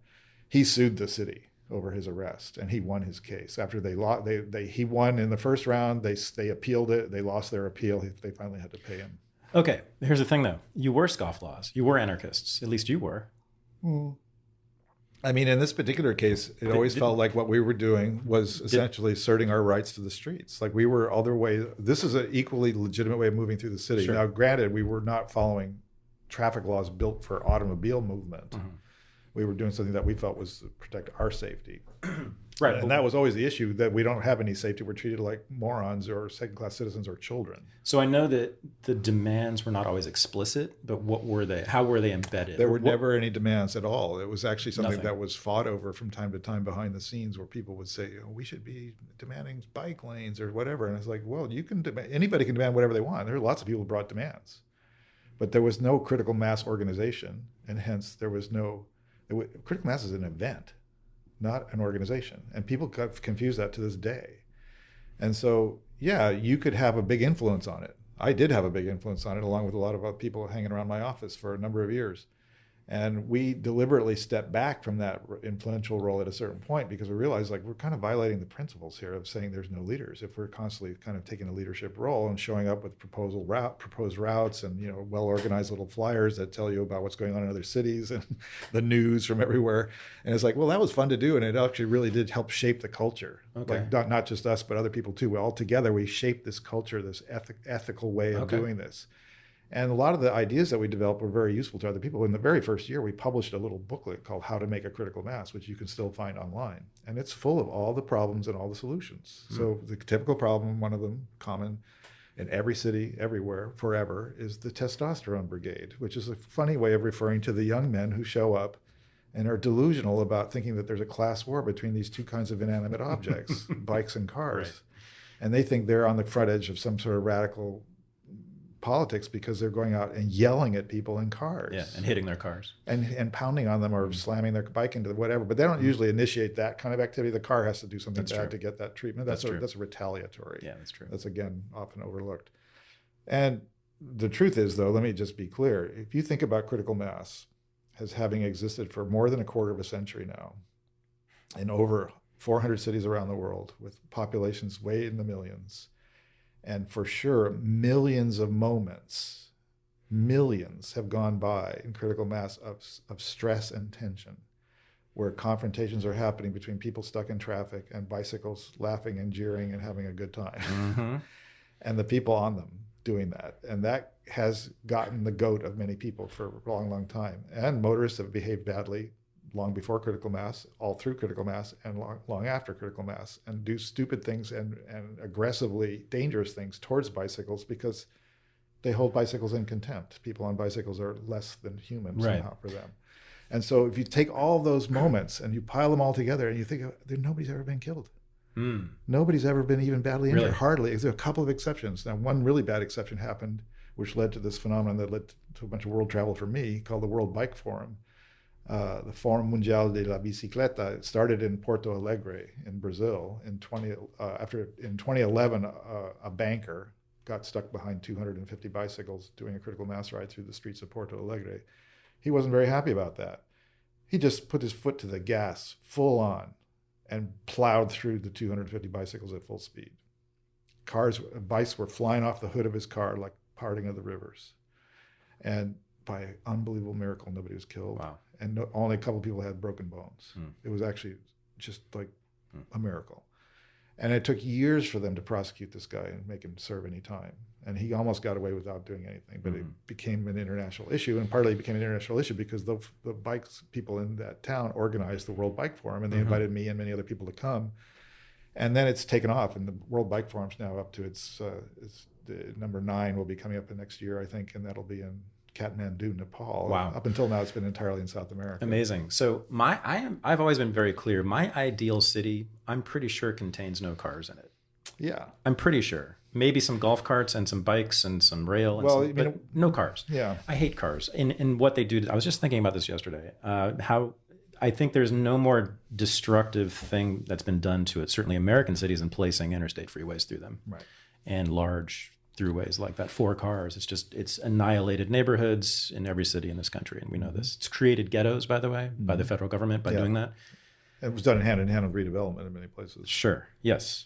he sued the city over his arrest, and he won his case. After he won in the first round, they appealed it, they lost their appeal, they finally had to pay him. Okay, here's the thing though. You were scofflaws. You were anarchists. At least you were. I mean, in this particular case, it always felt like what we were doing was essentially asserting our rights to the streets. Like, we were other ways. This is an equally legitimate way of moving through the city. Sure. Now, granted, we were not following traffic laws built for automobile movement. We were doing something that we felt was to protect our safety. Right. And that was always the issue, that we don't have any safety. We're treated like morons or second-class citizens or children. So I know that the demands were not always explicit, but what were they? How were they embedded? There were never any demands at all. It was actually something that was fought over from time to time behind the scenes, where people would say, oh, we should be demanding bike lanes or whatever. And it's like, well, you can demand, anybody can demand whatever they want. There are lots of people who brought demands. but there was no critical mass organization, and hence there was critical mass is an event, not an organization. And people confuse that to this day. And so, yeah, you could have a big influence on it. I did have a big influence on it, along with a lot of other people hanging around my office for a number of years. And we deliberately stepped back from that influential role at a certain point because we realized like we're kind of violating the principles here of saying there's no leaders. If we're constantly kind of taking a leadership role and showing up with proposed routes and, you know, well-organized little flyers that tell you about what's going on in other cities and the news from everywhere. And it's like, well, that was fun to do. And it actually really did help shape the culture. Okay. Like not just us, but other people too. All together, we shaped this culture, this ethical way of doing this. And a lot of the ideas that we developed were very useful to other people. In the very first year, we published a little booklet called How to Make a Critical Mass, which you can still find online. And it's full of all the problems and all the solutions. So the typical problem, one of them common in every city, everywhere, forever, is the Testosterone Brigade, which is a funny way of referring to the young men who show up and are delusional about thinking that there's a class war between these two kinds of inanimate objects, bikes and cars. Right. And they think they're on the front edge of some sort of radical politics because they're going out and yelling at people in cars. Yeah, and hitting their cars. And pounding on them or slamming their bike into whatever. But they don't usually initiate that kind of activity. The car has to do something bad to get that treatment. That's a retaliatory. Yeah, that's true. That's, again, often overlooked. And the truth is, though, let me just be clear. If you think about critical mass as having existed for more than a quarter of a century now, in over 400 cities around the world with populations way in the millions, and for sure, millions of moments, millions have gone by in critical mass of stress and tension, where confrontations are happening between people stuck in traffic and bicycles laughing and jeering and having a good time, and the people on them doing that. And that has gotten the goat of many people for a long, long time. And motorists have behaved badly long before critical mass, all through critical mass, and long after critical mass, and do stupid things and aggressively dangerous things towards bicycles because they hold bicycles in contempt. People on bicycles are less than human somehow for them. And so if you take all those moments and you pile them all together and you think, nobody's ever been killed. Nobody's ever been even badly injured, hardly. There's a couple of exceptions. Now, one really bad exception happened, which led to this phenomenon that led to a bunch of world travel for me, called the World Bike Forum. The Forum Mundial de la Bicicleta. It started in Porto Alegre in Brazil in 2011. A banker got stuck behind 250 bicycles doing a critical mass ride through the streets of Porto Alegre. He wasn't very happy about that. He just put his foot to the gas full on and plowed through the 250 bicycles at full speed. Bikes were flying off the hood of his car like parting of the rivers. And by an unbelievable miracle, nobody was killed. Wow. And only a couple of people had broken bones. It was actually just like a miracle. And it took years for them to prosecute this guy and make him serve any time. And he almost got away without doing anything, but it became an international issue. And partly it became an international issue because the bikes people in that town organized the World Bike Forum, and they invited me and many other people to come. And then it's taken off, and the World Bike Forum's now up to its number 9 will be coming up the next year, I think, and that'll be in Kathmandu, Nepal. Wow. Up until now, it's been entirely in South America. Amazing. So I've always been very clear. My ideal city, I'm pretty sure, contains no cars in it. Yeah. I'm pretty sure. Maybe some golf carts and some bikes and some rail, and but no cars. Yeah. I hate cars. In what they do, I was just thinking about this yesterday, how I think there's no more destructive thing that's been done to it, certainly American cities, than placing interstate freeways through them. Right. And large throughways like that, 4 cars. It's annihilated neighborhoods in every city in this country, and we know this. It's created ghettos, by the way, by the federal government by doing that. It was done hand in hand with redevelopment in many places. Sure. Yes.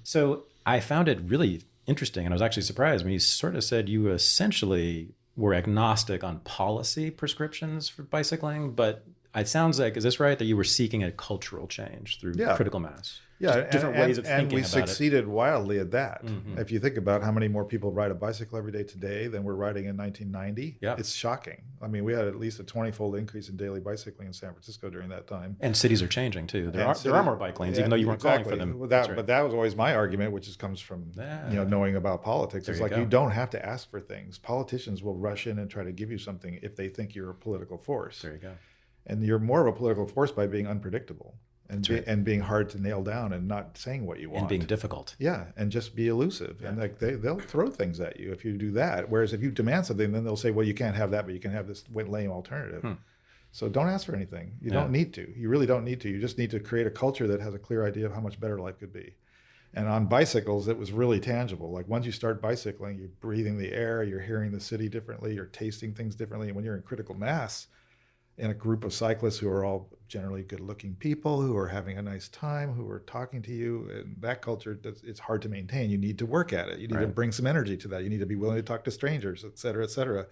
So I found it really interesting, and I was actually surprised when you sort of said you essentially were agnostic on policy prescriptions for bicycling, but it sounds like, is this right, that you were seeking a cultural change through critical mass? Yeah, just different ways of thinking about it. And we succeeded wildly at that. If you think about how many more people ride a bicycle every day today than were riding in 1990, it's shocking. I mean, we had at least a 20-fold increase in daily bicycling in San Francisco during that time. And cities are changing too. There are more bike lanes, even though you weren't calling for them. Well, but that was always my argument, which comes from knowing about politics. It's like you don't have to ask for things. Politicians will rush in and try to give you something if they think you're a political force. There you go. And you're more of a political force by being unpredictable. and being hard to nail down and not saying what you want. And being difficult. Yeah, and just be elusive. Yeah. And like they'll throw things at you if you do that. Whereas if you demand something, then they'll say, well, you can't have that, but you can have this lame alternative. So don't ask for anything. You don't need to. You really don't need to. You just need to create a culture that has a clear idea of how much better life could be. And on bicycles, it was really tangible. Like once you start bicycling, you're breathing the air, you're hearing the city differently, you're tasting things differently. And when you're in critical mass, in a group of cyclists who are all generally good-looking people, who are having a nice time, who are talking to you, and that culture, it's hard to maintain. You need to work at it. You need to bring some energy to that. You need to be willing to talk to strangers, et cetera, et cetera.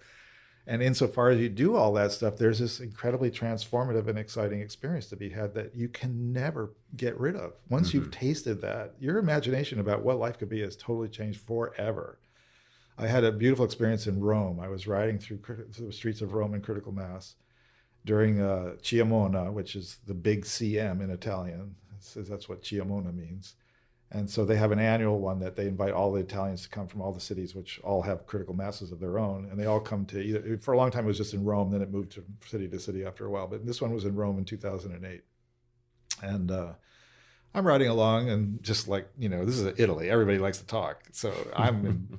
And insofar as you do all that stuff, there's this incredibly transformative and exciting experience to be had that you can never get rid of. Once you've tasted that, your imagination about what life could be has totally changed forever. I had a beautiful experience in Rome. I was riding through the streets of Rome in critical mass during Chiamona, which is the big CM in Italian. That's what Chiamona means. And so they have an annual one that they invite all the Italians to come from all the cities, which all have critical masses of their own. And they all come to either, for a long time it was just in Rome, then it moved to city after a while. But this one was in Rome in 2008. And I'm riding along and just like, this is Italy. Everybody likes to talk. So I'm in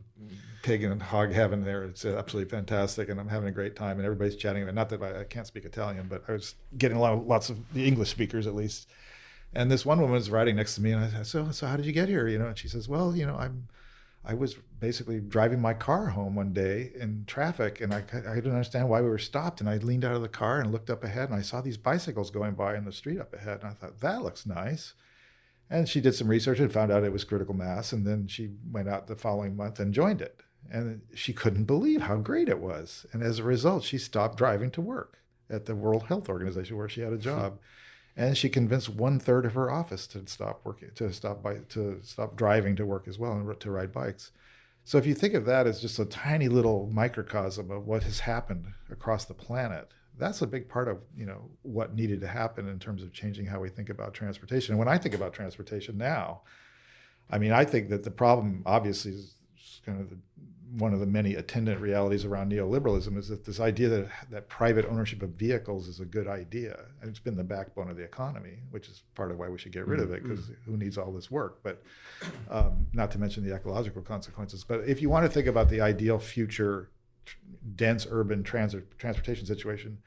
pig and hog heaven there. It's absolutely fantastic. And I'm having a great time and everybody's chatting. Not that I can't speak Italian, but I was getting lots of the English speakers at least. And this one woman was riding next to me, and I said, so how did you get here? And she says, well, I was basically driving my car home one day in traffic, and I didn't understand why we were stopped. And I leaned out of the car and looked up ahead, and I saw these bicycles going by in the street up ahead. And I thought, that looks nice. And she did some research and found out it was critical mass. And then she went out the following month and joined it. And she couldn't believe how great it was. And as a result, she stopped driving to work at the World Health Organization where she had a job. And she convinced 1/3 of her office to stop working, to stop driving to work as well, and to ride bikes. So if you think of that as just a tiny little microcosm of what has happened across the planet, that's a big part of what needed to happen in terms of changing how we think about transportation. And when I think about transportation now, I think that the problem obviously is kind of one of the many attendant realities around neoliberalism is that this idea that private ownership of vehicles is a good idea. And it's been the backbone of the economy, which is part of why we should get rid of it, because who needs all this work? But not to mention the ecological consequences. But if you want to think about the ideal future dense urban transportation situation,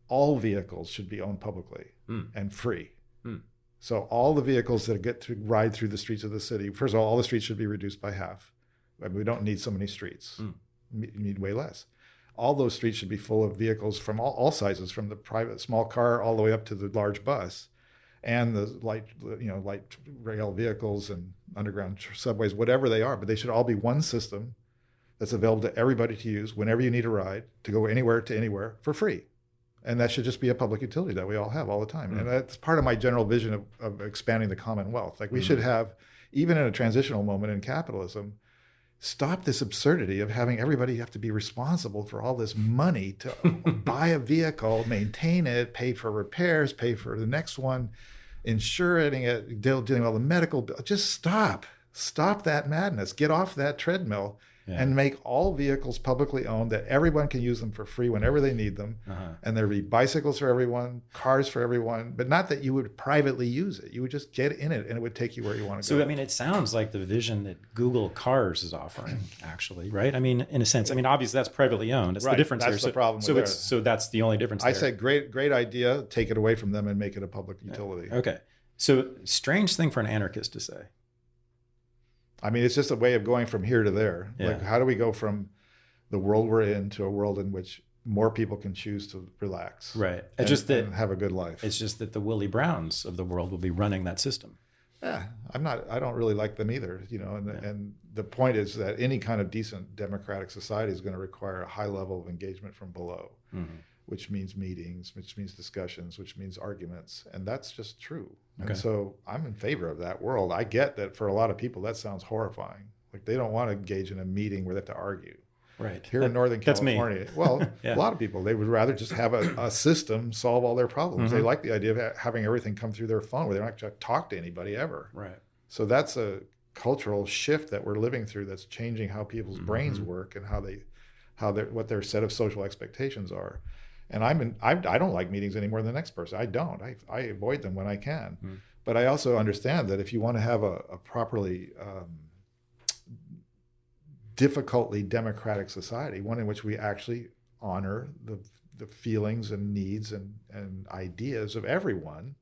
all vehicles should be owned publicly and free. So all the vehicles that get to ride through the streets of the city, first of all the streets should be reduced by half. We don't need so many streets. You need way less. All those streets should be full of vehicles from all sizes, from the private small car all the way up to the large bus, and the light rail vehicles and underground subways, whatever they are. But they should all be one system that's available to everybody to use whenever you need a ride, to go anywhere to anywhere for free. And that should just be a public utility that we all have all the time. And that's part of my general vision of expanding the Commonwealth. Like we should have, even in a transitional moment in capitalism, stop this absurdity of having everybody have to be responsible for all this money to buy a vehicle, maintain it, pay for repairs, pay for the next one, insuring it, dealing with all the medical bills. Just stop that madness. Get off that treadmill and make all vehicles publicly owned, that everyone can use them for free whenever they need them. And there'd be bicycles for everyone, cars for everyone, but not that you would privately use it. You would just get in it and it would take you where you want to go. So, it sounds like the vision that Google Cars is offering, actually, right? In a sense, obviously that's privately owned. That's the difference that's there. The problem So that's the only difference I there. said, great idea, take it away from them and make it a public utility. Okay. So strange thing for an anarchist to say. It's just a way of going from here to there. Like, how do we go from the world we're in to a world in which more people can choose to relax, right? And have a good life. It's just that the Willie Browns of the world will be running that system. Yeah, I don't really like them either, And the point is that any kind of decent democratic society is going to require a high level of engagement from below, which means meetings, which means discussions, which means arguments, and that's just true. Okay. And so I'm in favor of that world. I get that for a lot of people that sounds horrifying. Like they don't want to engage in a meeting where they have to argue. Right. Here in Northern California, well, a lot of people, they would rather just have a system solve all their problems. They like the idea of having everything come through their phone where they don't have to talk to anybody ever. Right. So that's a cultural shift that we're living through that's changing how people's brains work and what their set of social expectations are. And I don't like meetings any more than the next person. I don't. I avoid them when I can. Mm. But I also understand that if you want to have a properly difficultly democratic society, one in which we actually honor the feelings and needs and ideas of everyone,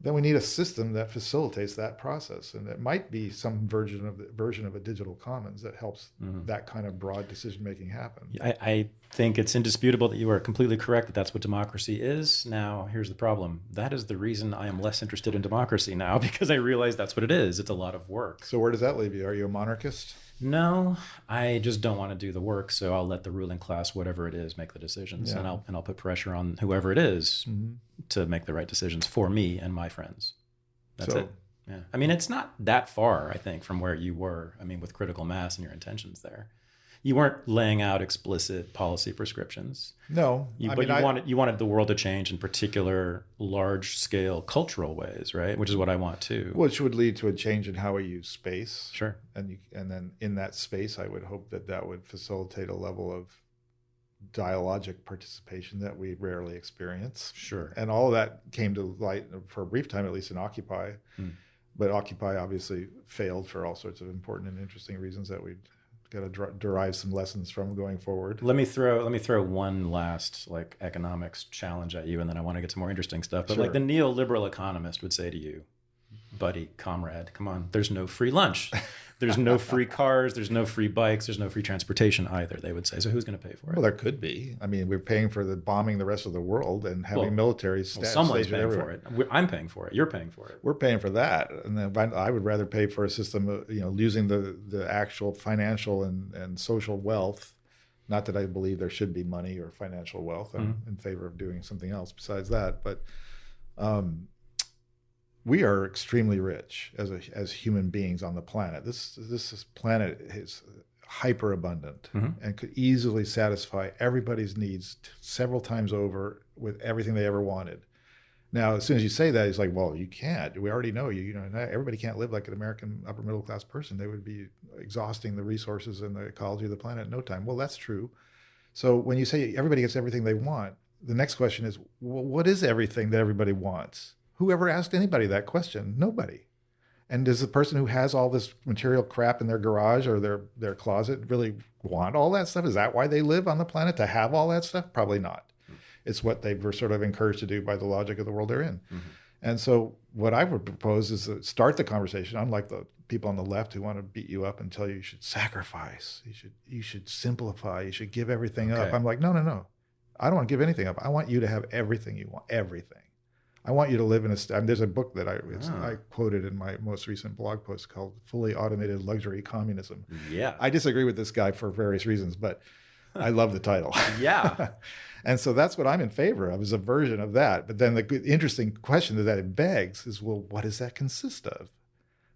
then we need a system that facilitates that process. And it might be some version of a digital commons that helps that kind of broad decision-making happen. I think it's indisputable that you are completely correct that that's what democracy is. Now, here's the problem. That is the reason I am less interested in democracy now, because I realize that's what it is. It's a lot of work. So where does that leave you? Are you a monarchist? No, I just don't want to do the work. So I'll let the ruling class, whatever it is, make the decisions. Yeah. And I'll put pressure on whoever it is to make the right decisions for me and my friends. That's it. Yeah. I mean, it's not that far, I think, from where you were. I mean, with critical mass and your intentions there. You weren't laying out explicit policy prescriptions. No. You wanted the world to change in particular large-scale cultural ways, right? Which is what I want too. Which would lead to a change in how we use space. Sure. And then in that space, I would hope that would facilitate a level of dialogic participation that we rarely experience. Sure. And all of that came to light for a brief time, at least in Occupy. But Occupy obviously failed for all sorts of important and interesting reasons that we'd got to derive some lessons from going forward. Let me throw one last economics challenge at you, and then I want to get to more interesting stuff. But sure. The neoliberal economist would say to you, buddy, comrade, come on, there's no free lunch. There's no free cars. There's no free bikes. There's no free transportation either, they would say. So who's going to pay for it? Well, there could be. I mean, we're paying for the bombing the rest of the world and having military staff. Someone's paying for it. I'm paying for it. You're paying for it. We're paying for that. And then I would rather pay for a system of, losing the actual financial and social wealth. Not that I believe there should be money or financial wealth. I'm in favor of doing something else besides that. But we are extremely rich as human beings on the planet. This planet is hyper abundant and could easily satisfy everybody's needs several times over with everything they ever wanted. Now, as soon as you say that, it's like, well, you can't. We already know not everybody can't live like an American upper middle class person. They would be exhausting the resources and the ecology of the planet in no time. Well, that's true. So when you say everybody gets everything they want, the next question is, well, what is everything that everybody wants? Who ever asked anybody that question? Nobody. And does the person who has all this material crap in their garage or their closet really want all that stuff? Is that why they live on the planet, to have all that stuff? Probably not. It's what they were sort of encouraged to do by the logic of the world they're in. And so what I would propose is to start the conversation, unlike the people on the left who want to beat you up and tell you should sacrifice, you should simplify, you should give everything up. I'm like, no. I don't want to give anything up. I want you to have everything you want, everything. I want you to live in there's a book that I quoted in my most recent blog post called Fully Automated Luxury Communism. Yeah. I disagree with this guy for various reasons, but I love the title. Yeah. And so that's what I'm in favor of, is a version of that. But then the interesting question that it begs is, well, what does that consist of?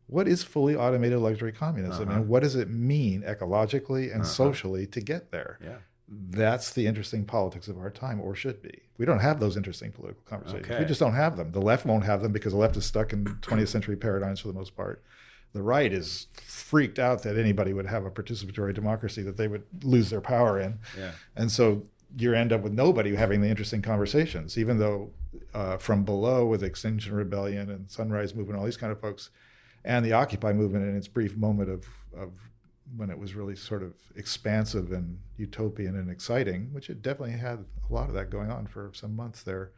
What is fully automated luxury communism? And what does it mean ecologically and socially to get there? Yeah. That's the interesting politics of our time, or should be. We don't have those interesting political conversations. Okay. We just don't have them. The left won't have them because the left is stuck in 20th century paradigms for the most part. The right is freaked out that anybody would have a participatory democracy that they would lose their power in. Yeah. And so you end up with nobody having the interesting conversations, even though from below with Extinction Rebellion and Sunrise Movement, all these kind of folks, and the Occupy movement in its brief moment of when it was really sort of expansive and utopian and exciting, which it definitely had a lot of that going on for some months there.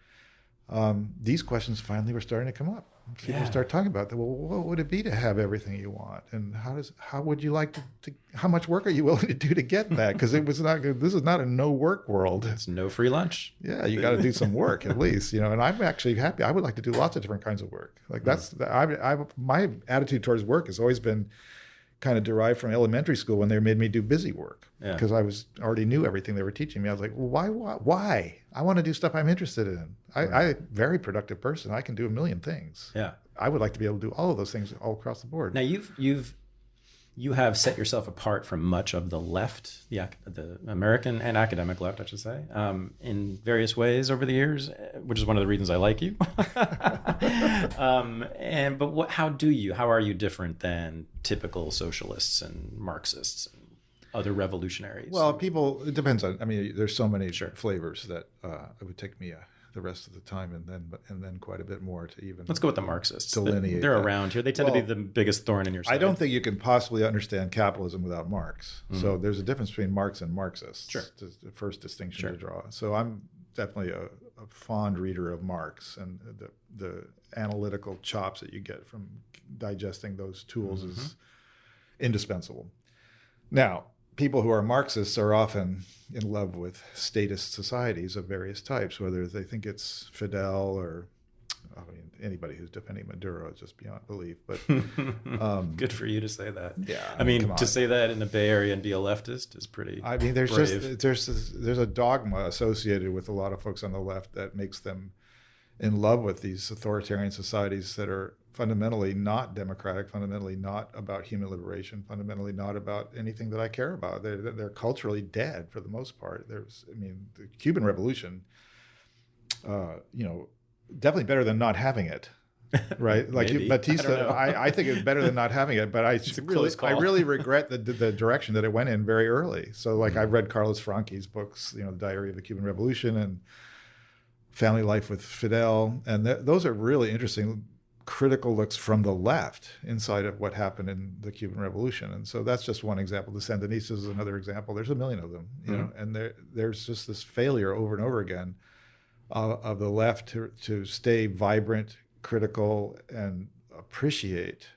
These questions finally were starting to come up. People start talking about that. Well, what would it be to have everything you want? And how would you like to how much work are you willing to do to get that? Because this is not a no work world. It's no free lunch. Yeah, you got to do some work at least, and I'm actually happy. I would like to do lots of different kinds of work. My attitude towards work has always been kind of derived from elementary school when they made me do busy work, because I already knew everything they were teaching me. I was like, well, why? I want to do stuff I'm interested in. I'm a very productive person. I can do a million things. Yeah. I would like to be able to do all of those things all across the board. Now you have set yourself apart from much of the left, the American and academic left, I should say, in various ways over the years, which is one of the reasons I like you. How are you different than typical socialists and Marxists and other revolutionaries? Well, it depends on, I mean, there's so many flavors that it would take me the rest of the time and then quite a bit more to even. Let's go with the Marxists. Delineate They're that. around here. They tend to be the biggest thorn in your side. I don't think you can possibly understand capitalism without Marx. So there's a difference between Marx and Marxists. Sure. The first distinction to draw. So I'm definitely a fond reader of Marx, and the analytical chops that you get from digesting those tools is indispensable. Now, people who are Marxists are often in love with statist societies of various types, whether they think it's Fidel or anybody who's defending Maduro is just beyond belief. But good for you to say that. Yeah, I mean to say that in the Bay Area and be a leftist is pretty. I mean, there's brave. there's a dogma associated with a lot of folks on the left that makes them in love with these authoritarian societies that are fundamentally not democratic, fundamentally not about human liberation, fundamentally not about anything that I care about. They're culturally dead for the most part. The Cuban Revolution, definitely better than not having it, right? Like Batista, I think it's better than not having it, but I really regret the direction that it went in very early. So like I've read Carlos Franqui's books, The Diary of the Cuban Revolution and Family Life with Fidel, and those are really interesting critical looks from the left inside of what happened in the Cuban Revolution. And so that's just one example. The Sandinistas is another example. There's a million of them, and there's just this failure over and over again of the left to stay vibrant, critical, and appreciate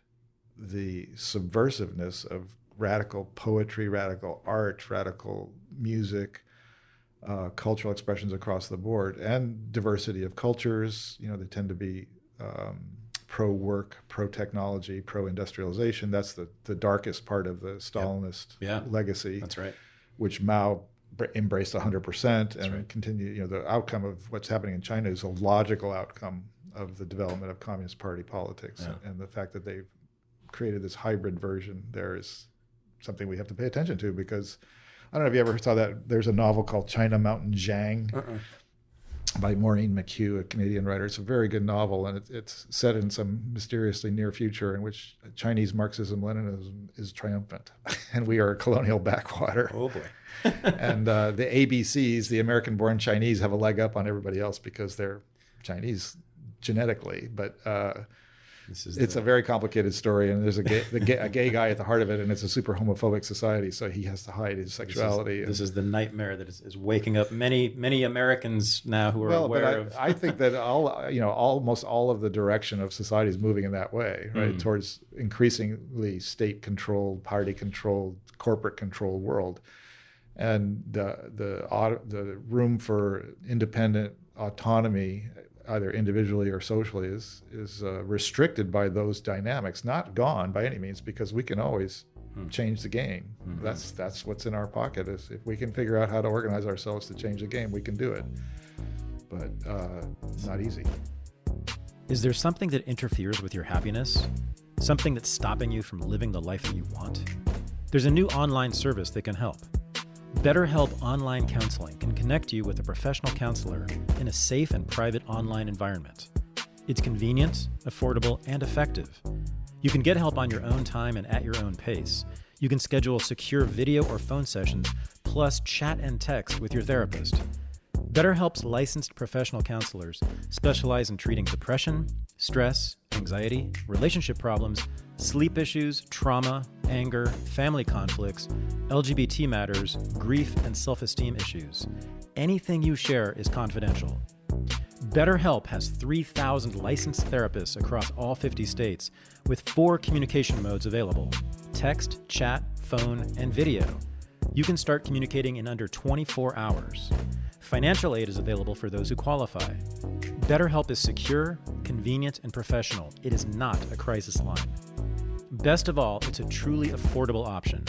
the subversiveness of radical poetry, radical art, radical music, cultural expressions across the board, and diversity of cultures. They tend to be pro-work, pro-technology, pro-industrialization. That's the darkest part of the Stalinist legacy. That's right. Which Mao embraced 100%, and right. continue. The outcome of what's happening in China is a logical outcome of the development of Communist Party politics, and the fact that they've created this hybrid version there is something we have to pay attention to, because I don't know if you ever saw that. There's a novel called China Mountain Jiang by Maureen McHugh, a Canadian writer. It's a very good novel, and it's set in some mysteriously near future in which Chinese Marxism-Leninism is triumphant, and we are a colonial backwater. Oh boy. And the ABCs, the American-born Chinese, have a leg up on everybody else because they're Chinese genetically, but it's a very complicated story, and there's a gay guy at the heart of it, and it's a super homophobic society, so he has to hide his sexuality. This is the nightmare that is waking up many Americans now who are aware of. I think that almost all of the direction of society is moving in that way, right, towards increasingly state-controlled, party-controlled, corporate-controlled world, and the room for independent autonomy, either individually or socially, is restricted by those dynamics. Not gone by any means, because we can always change the game. That's what's in our pocket. Is if we can figure out how to organize ourselves to change the game, we can do it. But not easy. Is there something that interferes with your happiness? Something that's stopping you from living the life that you want? There's a new online service that can help. BetterHelp Online Counseling can connect you with a professional counselor in a safe and private online environment. It's convenient, affordable, and effective. You can get help on your own time and at your own pace. You can schedule secure video or phone sessions, plus chat and text with your therapist. BetterHelp's licensed professional counselors specialize in treating depression, stress, anxiety, relationship problems, sleep issues, trauma, anger, family conflicts, LGBT matters, grief, and self-esteem issues. Anything you share is confidential. BetterHelp has 3,000 licensed therapists across all 50 states with 4 communication modes available: text, chat, phone, and video. You can start communicating in under 24 hours. Financial aid is available for those who qualify. BetterHelp is secure, convenient, and professional. It is not a crisis line. Best of all, it's a truly affordable option.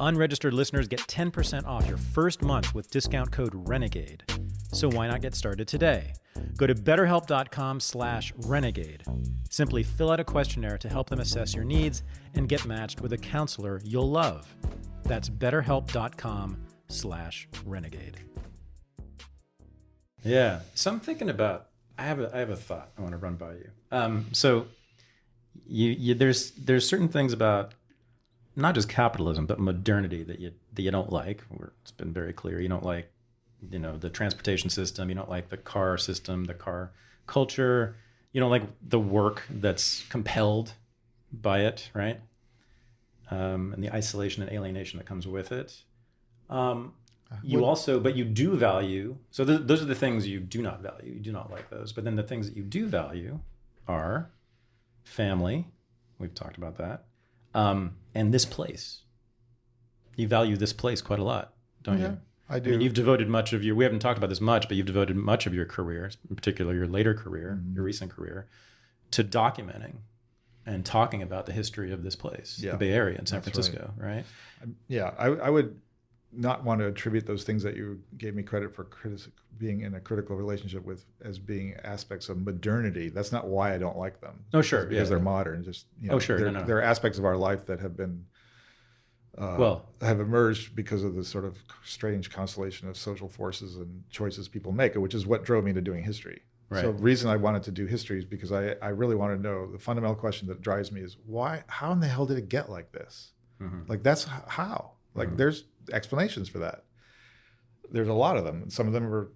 Unregistered listeners get 10% off your first month with discount code RENEGADE. So why not get started today? Go to betterhelp.com/renegade. Simply fill out a questionnaire to help them assess your needs and get matched with a counselor you'll love. That's betterhelp.com/renegade. Yeah. So I'm thinking about, I have a thought I want to run by you. So there's certain things about not just capitalism, but modernity that you don't like. It's been very clear. You don't like, the transportation system. You don't like the car system, the car culture. You don't like the work that's compelled by it, right? And the isolation and alienation that comes with it. But you do value. So those are the things you do not value. You do not like those. But then the things that you do value are family. We've talked about that. And this place. You value this place quite a lot, don't you? I do. I mean, you've devoted we haven't talked about this much, but you've devoted much of your career, in particular your later career, your recent career, to documenting and talking about the history of this place, the Bay Area in San Francisco, right? Yeah, I would not want to attribute those things that you gave me credit for being in a critical relationship with as being aspects of modernity. That's not why I don't like them. Oh, sure. Because they're modern. Just there are aspects of our life that have been have emerged because of the sort of strange constellation of social forces and choices people make, which is what drove me to doing history. Right. So the reason I wanted to do history is because I really want to know the fundamental question that drives me is how in the hell did it get like this? Mm-hmm. Like that's how. Like there's explanations for that. There's a lot of them, and some of them are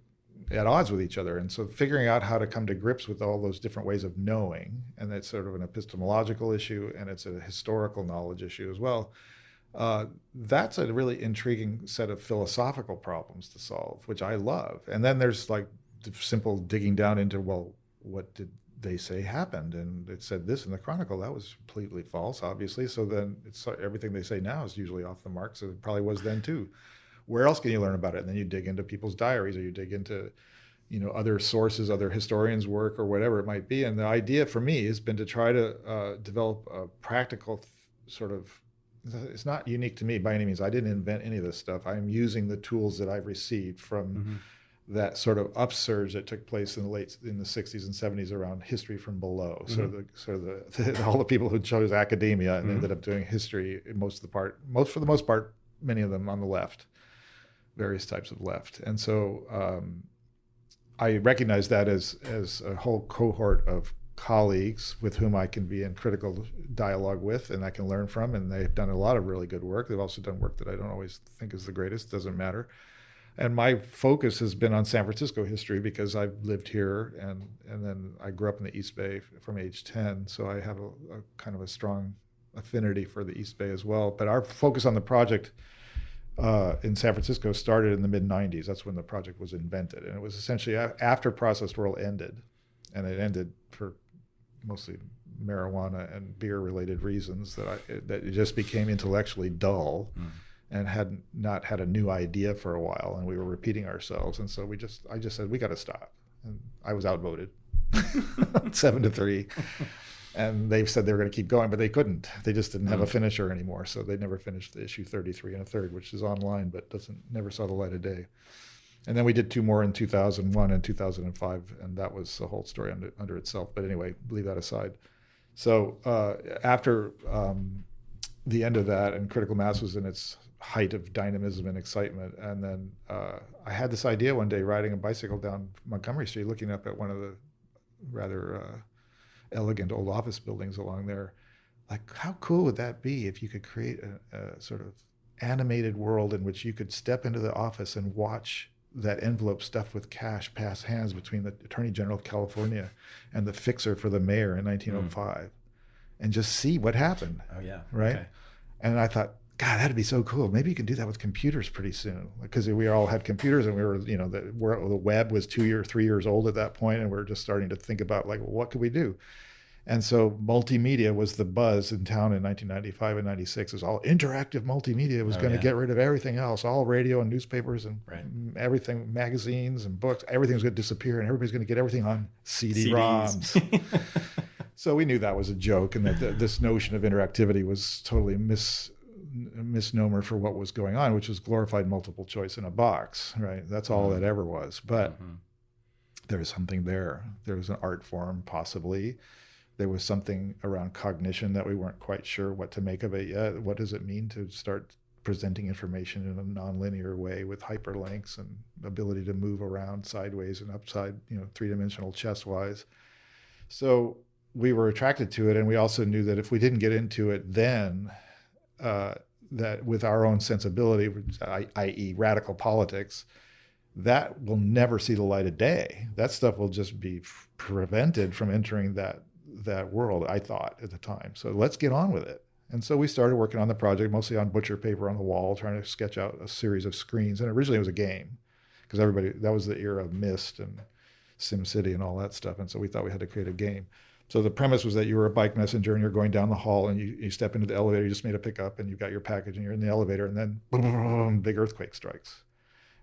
at odds with each other. And so figuring out how to come to grips with all those different ways of knowing, and that's sort of an epistemological issue, and it's a historical knowledge issue as well. That's a really intriguing set of philosophical problems to solve, which I love. And then there's like the simple digging down into, well, what did they say happened? And it said this in the Chronicle. That was completely false, obviously. So then everything they say now is usually off the mark. So it probably was then too. Where else can you learn about it? And then you dig into people's diaries, or you dig into, other sources, other historians' work, or whatever it might be. And the idea for me has been to try to develop a practical sort of. It's not unique to me by any means. I didn't invent any of this stuff. I'm using the tools that I've received from that sort of upsurge that took place in the 60s and 70s around history from below. So all the people who chose academia and ended up doing history, for the most part, many of them on the left, various types of left. And so I recognize that as a whole cohort of colleagues with whom I can be in critical dialogue with and I can learn from, and they've done a lot of really good work. They've also done work that I don't always think is the greatest, doesn't matter. And my focus has been on San Francisco history because I've lived here and then I grew up in the East Bay from age 10, so I have a kind of a strong affinity for the East Bay as well. But our focus on the project in San Francisco started in the mid-90s. That's when the project was invented. And it was essentially after Processed World ended, and it ended for mostly marijuana and beer-related reasons that it just became intellectually dull and had not had a new idea for a while, and we were repeating ourselves. And so I just said, we got to stop. And I was outvoted 7-3. And they said they were going to keep going, but they couldn't. They just didn't have a finisher anymore. So they never finished the issue 33 1/3, which is online, but never saw the light of day. And then we did 2 more in 2001 and 2005, and that was a whole story under itself. But anyway, leave that aside. So after the end of that, and Critical Mass was in its height of dynamism and excitement, and then I had this idea one day riding a bicycle down Montgomery Street, looking up at one of the rather elegant old office buildings along there. Like, how cool would that be if you could create a sort of animated world in which you could step into the office and watch that envelope stuffed with cash pass hands between the Attorney General of California and the fixer for the mayor in 1905 and just see what happened. Oh, yeah. Right? Okay. And I thought, God, that'd be so cool. Maybe you can do that with computers pretty soon, because we all had computers, and we were, the web was 2 or 3 years old at that point, and we were just starting to think about, like, well, what could we do? And so multimedia was the buzz in town in 1995 and 96. It was all interactive multimedia. It was going to get rid of everything else, all radio and newspapers and everything, magazines and books. Everything was going to disappear, and everybody's going to get everything on CD-ROMs. So we knew that was a joke, and that this notion of interactivity was totally a misnomer for what was going on, which was glorified multiple choice in a box, right? That's all it ever was. But there was something there. There was an art form, possibly. There was something around cognition that we weren't quite sure what to make of it yet. What does it mean to start presenting information in a nonlinear way with hyperlinks and ability to move around sideways and upside, three-dimensional chess-wise? So we were attracted to it, and we also knew that if we didn't get into it then, that with our own sensibility, i.e. radical politics, that will never see the light of day. That stuff will just be prevented from entering that world, I thought at the time. So let's get on with it. And so we started working on the project, mostly on butcher paper on the wall, trying to sketch out a series of screens. And originally it was a game, because that was the era of Myst and SimCity and all that stuff. And so we thought we had to create a game. So the premise was that you were a bike messenger and you're going down the hall and you step into the elevator, you just made a pickup and you've got your package and you're in the elevator, and then boom, big earthquake strikes.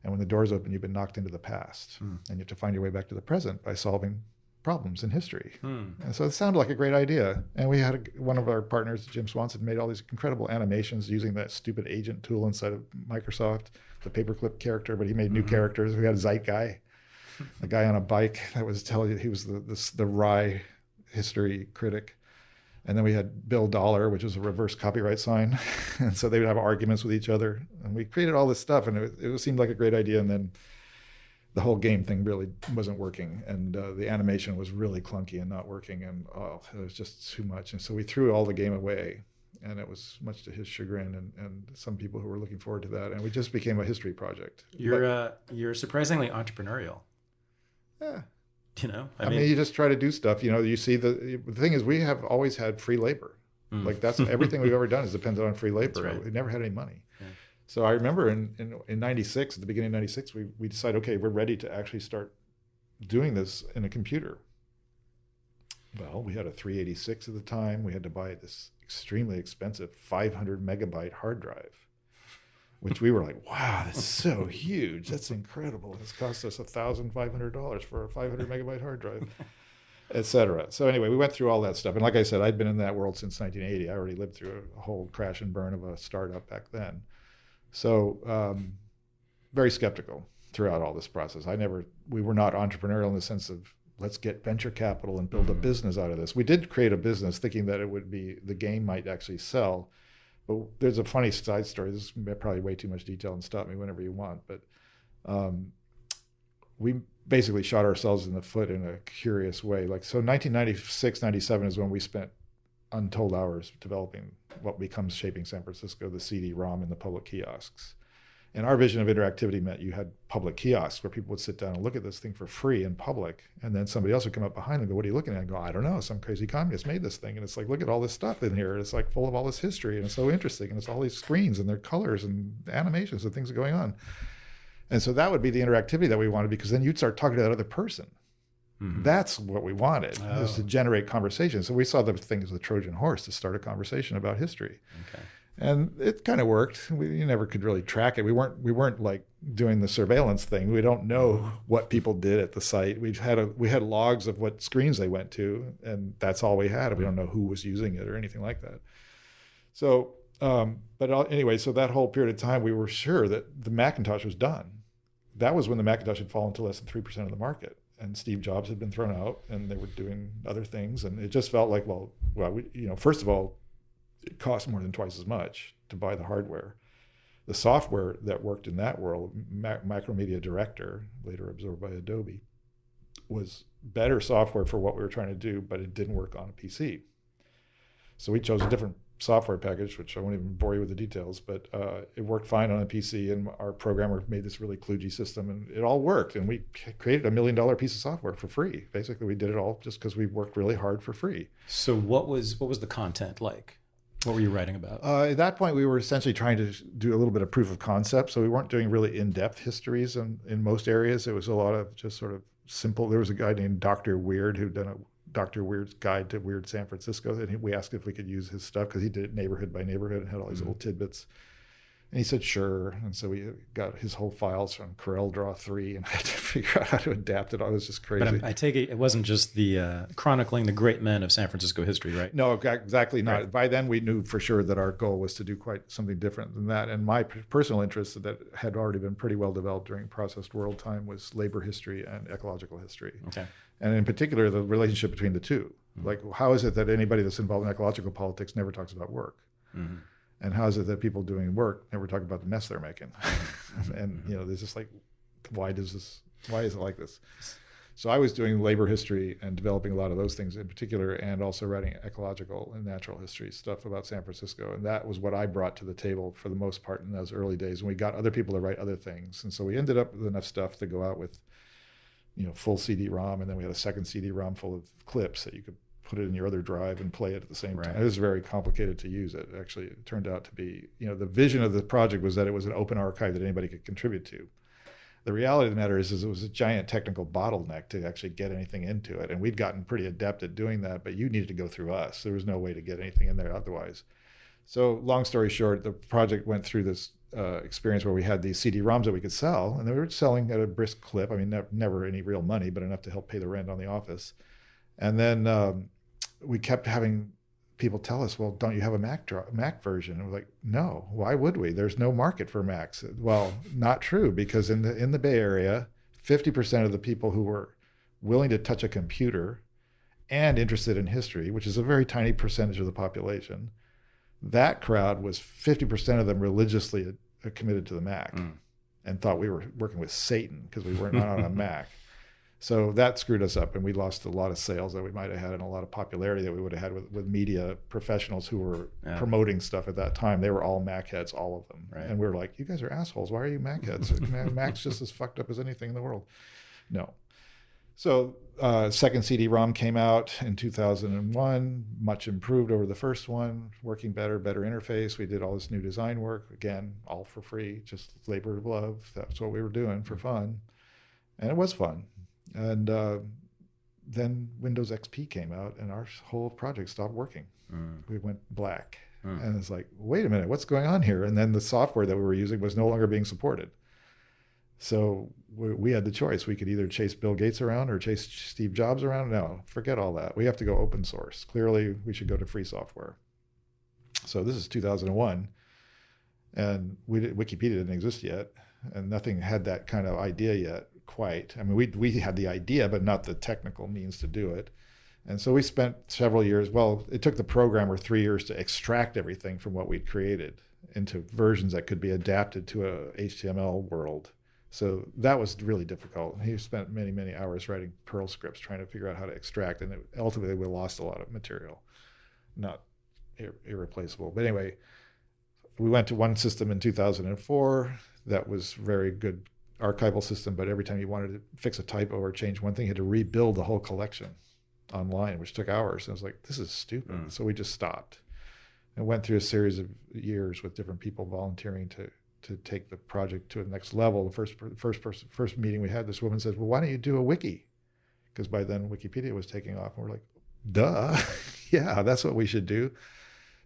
And when the doors open, you've been knocked into the past. And you have to find your way back to the present by solving problems in history. And so it sounded like a great idea. And we had one of our partners, Jim Swanson, made all these incredible animations using that stupid agent tool inside of Microsoft, the paperclip character, but he made new characters. We had a Zeit guy, a guy on a bike that was telling you he was the wry history critic. And then we had Bill Dollar, which was a reverse copyright sign. And so they would have arguments with each other. And we created all this stuff, and it seemed like a great idea. And then the whole game thing really wasn't working. And the animation was really clunky and not working. And it was just too much. And so we threw all the game away. And it was much to his chagrin and some people who were looking forward to that. And we just became a history project. You're surprisingly entrepreneurial. Yeah. I mean, you just try to do stuff. You see the thing is, we have always had free labor. Like that's everything we've ever done is dependent on free labor. Right. We never had any money. Yeah. So I remember in 96, at the beginning of 96, we decided, okay, we're ready to actually start doing this in a computer. Well, we had a 386 at the time. We had to buy this extremely expensive 500 megabyte hard drive, which we were like, wow, that's so huge. That's incredible. It's cost us $1,500 for a 500 megabyte hard drive, et cetera. So anyway, we went through all that stuff. And like I said, I'd been in that world since 1980. I already lived through a whole crash and burn of a startup back then. So very skeptical throughout all this process. We were not entrepreneurial in the sense of, let's get venture capital and build a business out of this. We did create a business thinking that the game might actually sell. But there's a funny side story. This is probably way too much detail, and stop me whenever you want. But we basically shot ourselves in the foot in a curious way. So 1996, 97 is when we spent untold hours developing what becomes Shaping San Francisco, the CD-ROM and the public kiosks. And our vision of interactivity meant you had public kiosks where people would sit down and look at this thing for free in public. And then somebody else would come up behind them and go, what are you looking at? And go, I don't know. Some crazy communist made this thing. And it's like, look at all this stuff in here. It's like full of all this history. And it's so interesting. And it's all these screens and their colors and animations and things going on. And so that would be the interactivity that we wanted, because then you'd start talking to that other person. That's what we wanted, is to generate conversation. So we saw the thing as the Trojan horse to start a conversation about history. Okay. And it kind of worked. You never could really track it. We weren't like doing the surveillance thing. We don't know what people did at the site. We had logs of what screens they went to, and that's all we had. We don't know who was using it or anything like that. So, anyway, so that whole period of time, we were sure that the Macintosh was done. That was when the Macintosh had fallen to less than 3% of the market, and Steve Jobs had been thrown out, and they were doing other things, and it just felt like, first of all, it cost more than twice as much to buy the hardware. The software that worked in that world, Macromedia Director, later absorbed by Adobe, was better software for what we were trying to do, but it didn't work on a PC. So we chose a different software package, which I won't even bore you with the details, but it worked fine on a PC, and our programmer made this really kludgy system, and it all worked. And we created $1 million piece of software for free. Basically, we did it all just because we worked really hard for free. So what was the content like? What were you writing about? At that point, we were essentially trying to do a little bit of proof of concept. So we weren't doing really in-depth histories in most areas. It was a lot of just sort of simple. There was a guy named Dr. Weird who'd done a Dr. Weird's Guide to Weird San Francisco. And we asked if we could use his stuff because he did it neighborhood by neighborhood and had all these little tidbits. And he said, sure. And so we got his whole files from CorelDRAW 3 and I had to figure out how to adapt it. It was just crazy. But I take it wasn't just the chronicling the great men of San Francisco history, right? No, exactly not. Right. By then we knew for sure that our goal was to do quite something different than that. And my personal interest that had already been pretty well developed during Processed World time was labor history and ecological history. Okay. And in particular, the relationship between the two. Mm-hmm. Like, how is it that anybody that's involved in ecological politics never talks about work? Mm-hmm. And how is it that people doing work never talk about the mess they're making? And there's just like, why is it like this? So I was doing labor history and developing a lot of those things in particular, and also writing ecological and natural history stuff about San Francisco. And that was what I brought to the table for the most part in those early days. And we got other people to write other things. And so we ended up with enough stuff to go out with, full CD-ROM. And then we had a second CD-ROM full of clips that you could put it in your other drive and play it at the same time. It was very complicated to use it. Actually, it turned out to be, the vision of the project was that it was an open archive that anybody could contribute to. The reality of the matter is it was a giant technical bottleneck to actually get anything into it. And we'd gotten pretty adept at doing that, but you needed to go through us. There was no way to get anything in there otherwise. So long story short, the project went through this experience where we had these CD-ROMs that we could sell, and they were selling at a brisk clip. I mean, never any real money, but enough to help pay the rent on the office. And then we kept having people tell us, well, don't you have a Mac version? And we're like, no, why would we? There's no market for Macs. Well, not true, because in the Bay Area, 50% of the people who were willing to touch a computer and interested in history, which is a very tiny percentage of the population, that crowd was 50% of them religiously committed to the Mac and thought we were working with Satan because we weren't on a Mac. So that screwed us up, and we lost a lot of sales that we might have had and a lot of popularity that we would have had with media professionals who were promoting stuff at that time. They were all Mac heads, all of them. Right. And we were like, you guys are assholes. Why are you Mac heads? Mac's just as fucked up as anything in the world. No. So second CD-ROM came out in 2001, much improved over the first one, working better interface. We did all this new design work, again, all for free, just labor of love. That's what we were doing for fun. And it was fun. And then Windows XP came out, and our whole project stopped working. We went black. And it's like, wait a minute, what's going on here? And then the software that we were using was no longer being supported. So we had the choice. We could either chase Bill Gates around or chase Steve Jobs around. No, forget all that. We have to go open source. Clearly, we should go to free software. So this is 2001, and Wikipedia didn't exist yet, and nothing had that kind of idea yet. Quite. I mean, we had the idea, but not the technical means to do it. And so we spent several years. Well, it took the programmer 3 years to extract everything from what we'd created into versions that could be adapted to a HTML world. So that was really difficult. He spent many, many hours writing Perl scripts trying to figure out how to extract, and ultimately we lost a lot of material. Not irreplaceable. But anyway, we went to one system in 2004 that was very good archival system, but every time you wanted to fix a typo or change one thing, you had to rebuild the whole collection online, which took hours. And I was like, this is stupid. So we just stopped and went through a series of years with different people volunteering to take the project to the next level. The first meeting we had, this woman says, well, why don't you do a wiki? Because by then Wikipedia was taking off, and we're like, duh, yeah, that's what we should do.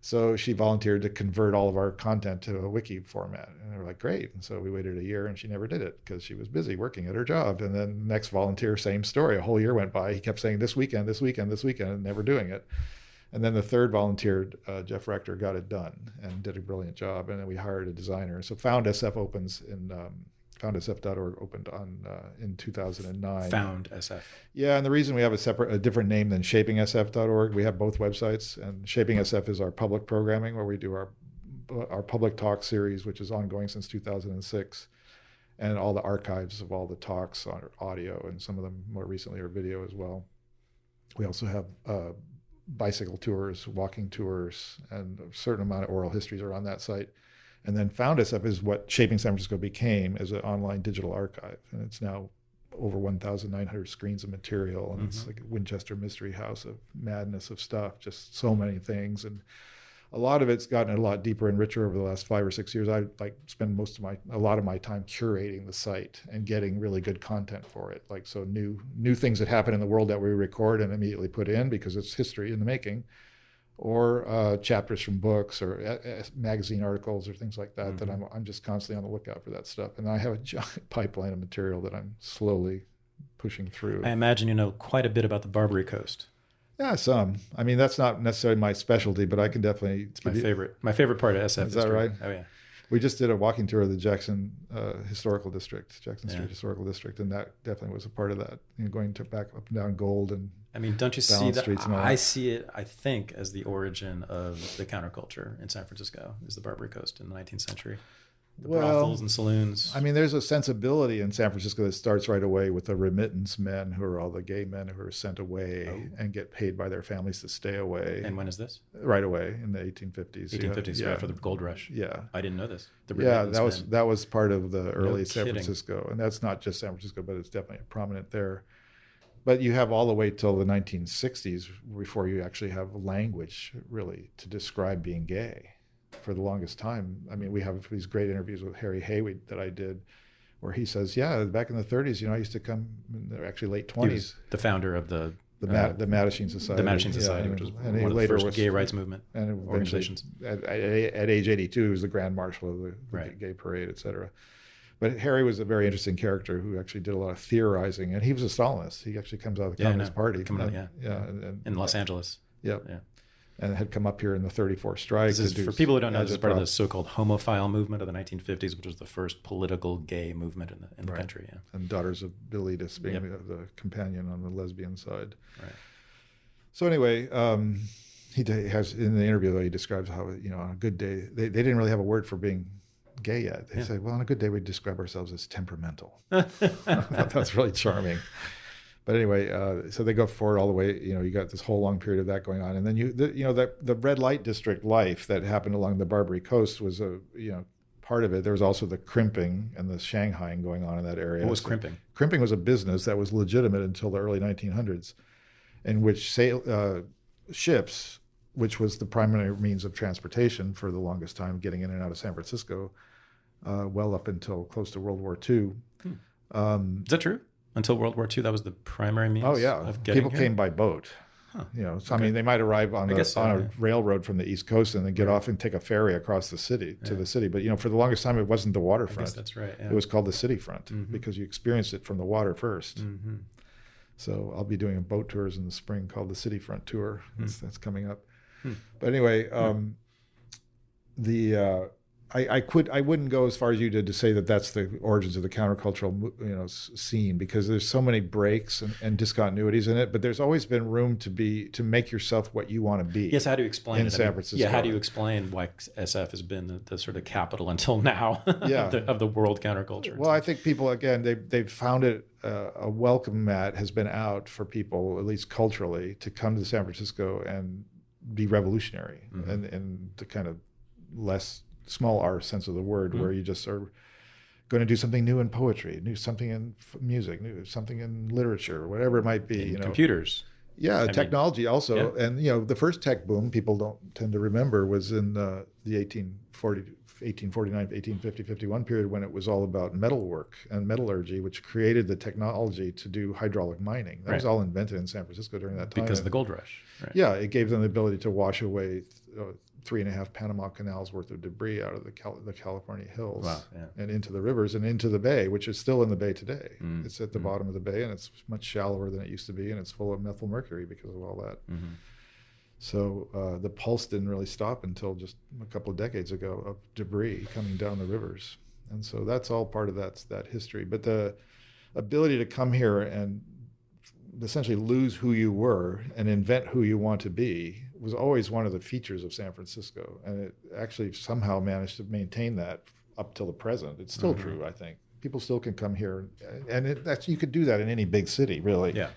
So she volunteered to convert all of our content to a wiki format. And they were like, great. And so we waited a year, and she never did it because she was busy working at her job. And then next volunteer, same story. A whole year went by. He kept saying this weekend, and never doing it. And then the third volunteer, Jeff Rector, got it done and did a brilliant job. And then we hired a designer. So Found SF opens in foundsf.org opened in 2009. Found SF. Yeah, and the reason we have a different name than shapingsf.org, we have both websites, and Shaping SF is our public programming where we do our public talk series, which is ongoing since 2006, and all the archives of all the talks on audio, and some of them more recently are video as well. We also have bicycle tours, walking tours, and a certain amount of oral histories are on that site. And then Found SF is what Shaping San Francisco became as an online digital archive. And it's now over 1,900 screens of material. And it's like a Winchester mystery house of madness of stuff, just so many things. And a lot of it's gotten a lot deeper and richer over the last 5 or 6 years. I spend a lot of my time curating the site and getting really good content for it. Like, so new things that happen in the world that we record and immediately put in because it's history in the making. Or chapters from books or magazine articles or things like that, that I'm just constantly on the lookout for that stuff. And I have a giant pipeline of material that I'm slowly pushing through. I imagine you know quite a bit about the Barbary Coast. Yeah, some. I mean, that's not necessarily my specialty, but I can definitely... It's my favorite part of SF. Is that right? Oh, yeah. We just did a walking tour of the Jackson Historical District, Jackson Street Historical District, and that definitely was a part of that. Going to back up and down Gold and... I mean, don't you see that? I see it, I think, as the origin of the counterculture in San Francisco, is the Barbary Coast in the 19th century. The brothels and saloons. I mean, there's a sensibility in San Francisco that starts right away with the remittance men, who are all the gay men who are sent away and get paid by their families to stay away. And when is this? Right away in the 1850s. 1850s, right after the gold rush. Yeah. I didn't know this. That was part of the early San kidding. Francisco. And that's not just San Francisco, but it's definitely prominent there. But you have all the way till the 1960s before you actually have language really to describe being gay. For the longest time, I mean, we have these great interviews with Harry Haywood that I did, where he says, "Yeah, back in the 30s, I used to come. They're actually late 20s." He was the founder of the Mattachine Society. The Mattachine Society, which was one of the first gay rights movement organizations. At age 82, he was the Grand Marshal of the Gay Parade, et cetera. But Harry was a very interesting character who actually did a lot of theorizing, and he was a Stalinist. He actually comes out of the Communist Party. In Los Angeles. Yeah. And had come up here in the 34 strike. For people who don't know, this is part of the so-called homophile movement of the 1950s, which was the first political gay movement in the country. Yeah. And Daughters of Billy being the companion on the lesbian side. Right. So anyway, he has in the interview, he describes how, on a good day, they didn't really have a word for being gay yet. They say, well, on a good day, we describe ourselves as temperamental. That's really charming. But anyway, so they go forward all the way. You got this whole long period of that going on, and then the red light district life that happened along the Barbary Coast was part of it. There was also the crimping and the Shanghaiing going on in that area. What was crimping? Crimping was a business that was legitimate until the early 1900s, in which ships, which was the primary means of transportation for the longest time, getting in and out of San Francisco, well up until close to World War II. Is that true? Until World War II, that was the primary means of getting People came by boat. Huh. I mean, they might arrive on a railroad from the East Coast and then get off and take a ferry across the city to the city. But, for the longest time, it wasn't the waterfront. I guess that's right. Yeah. It was called the city front because you experienced it from the water first. Mm-hmm. So I'll be doing a boat tours in the spring called the City Front Tour. That's coming up. But anyway, I wouldn't go as far as you did to say that that's the origins of the countercultural scene, because there's so many breaks and discontinuities in it. But there's always been room to make yourself what you want to be. Yes, how do you explain in San Francisco? Yeah, how do you explain why SF has been the sort of capital until now of the world counterculture? Well, I think people, again, they've found it a welcome mat has been out for people, at least culturally, to come to San Francisco and be revolutionary and the kind of less small r sense of the word, where you just are going to do something new in poetry, something in music, something in literature, whatever it might be. Computers. Yeah, technology also. Yeah. And, the first tech boom, people don't tend to remember, was in the 1849, 1850, 51 period, when it was all about metalwork and metallurgy, which created the technology to do hydraulic mining. That was all invented in San Francisco during that time. Because of the gold rush. Right. Yeah, it gave them the ability to wash away 3.5 Panama Canals worth of debris out of the California hills and into the rivers and into the bay, which is still in the bay today. It's at the bottom of the bay, and it's much shallower than it used to be, and it's full of methyl mercury because of all that. So the pulse didn't really stop until just a couple of decades ago of debris coming down the rivers. And so that's all part of that history. But the ability to come here and essentially lose who you were and invent who you want to be was always one of the features of San Francisco. And it actually somehow managed to maintain that up till the present. It's still true, I think. People still can come here, and you could do that in any big city, really. Yeah.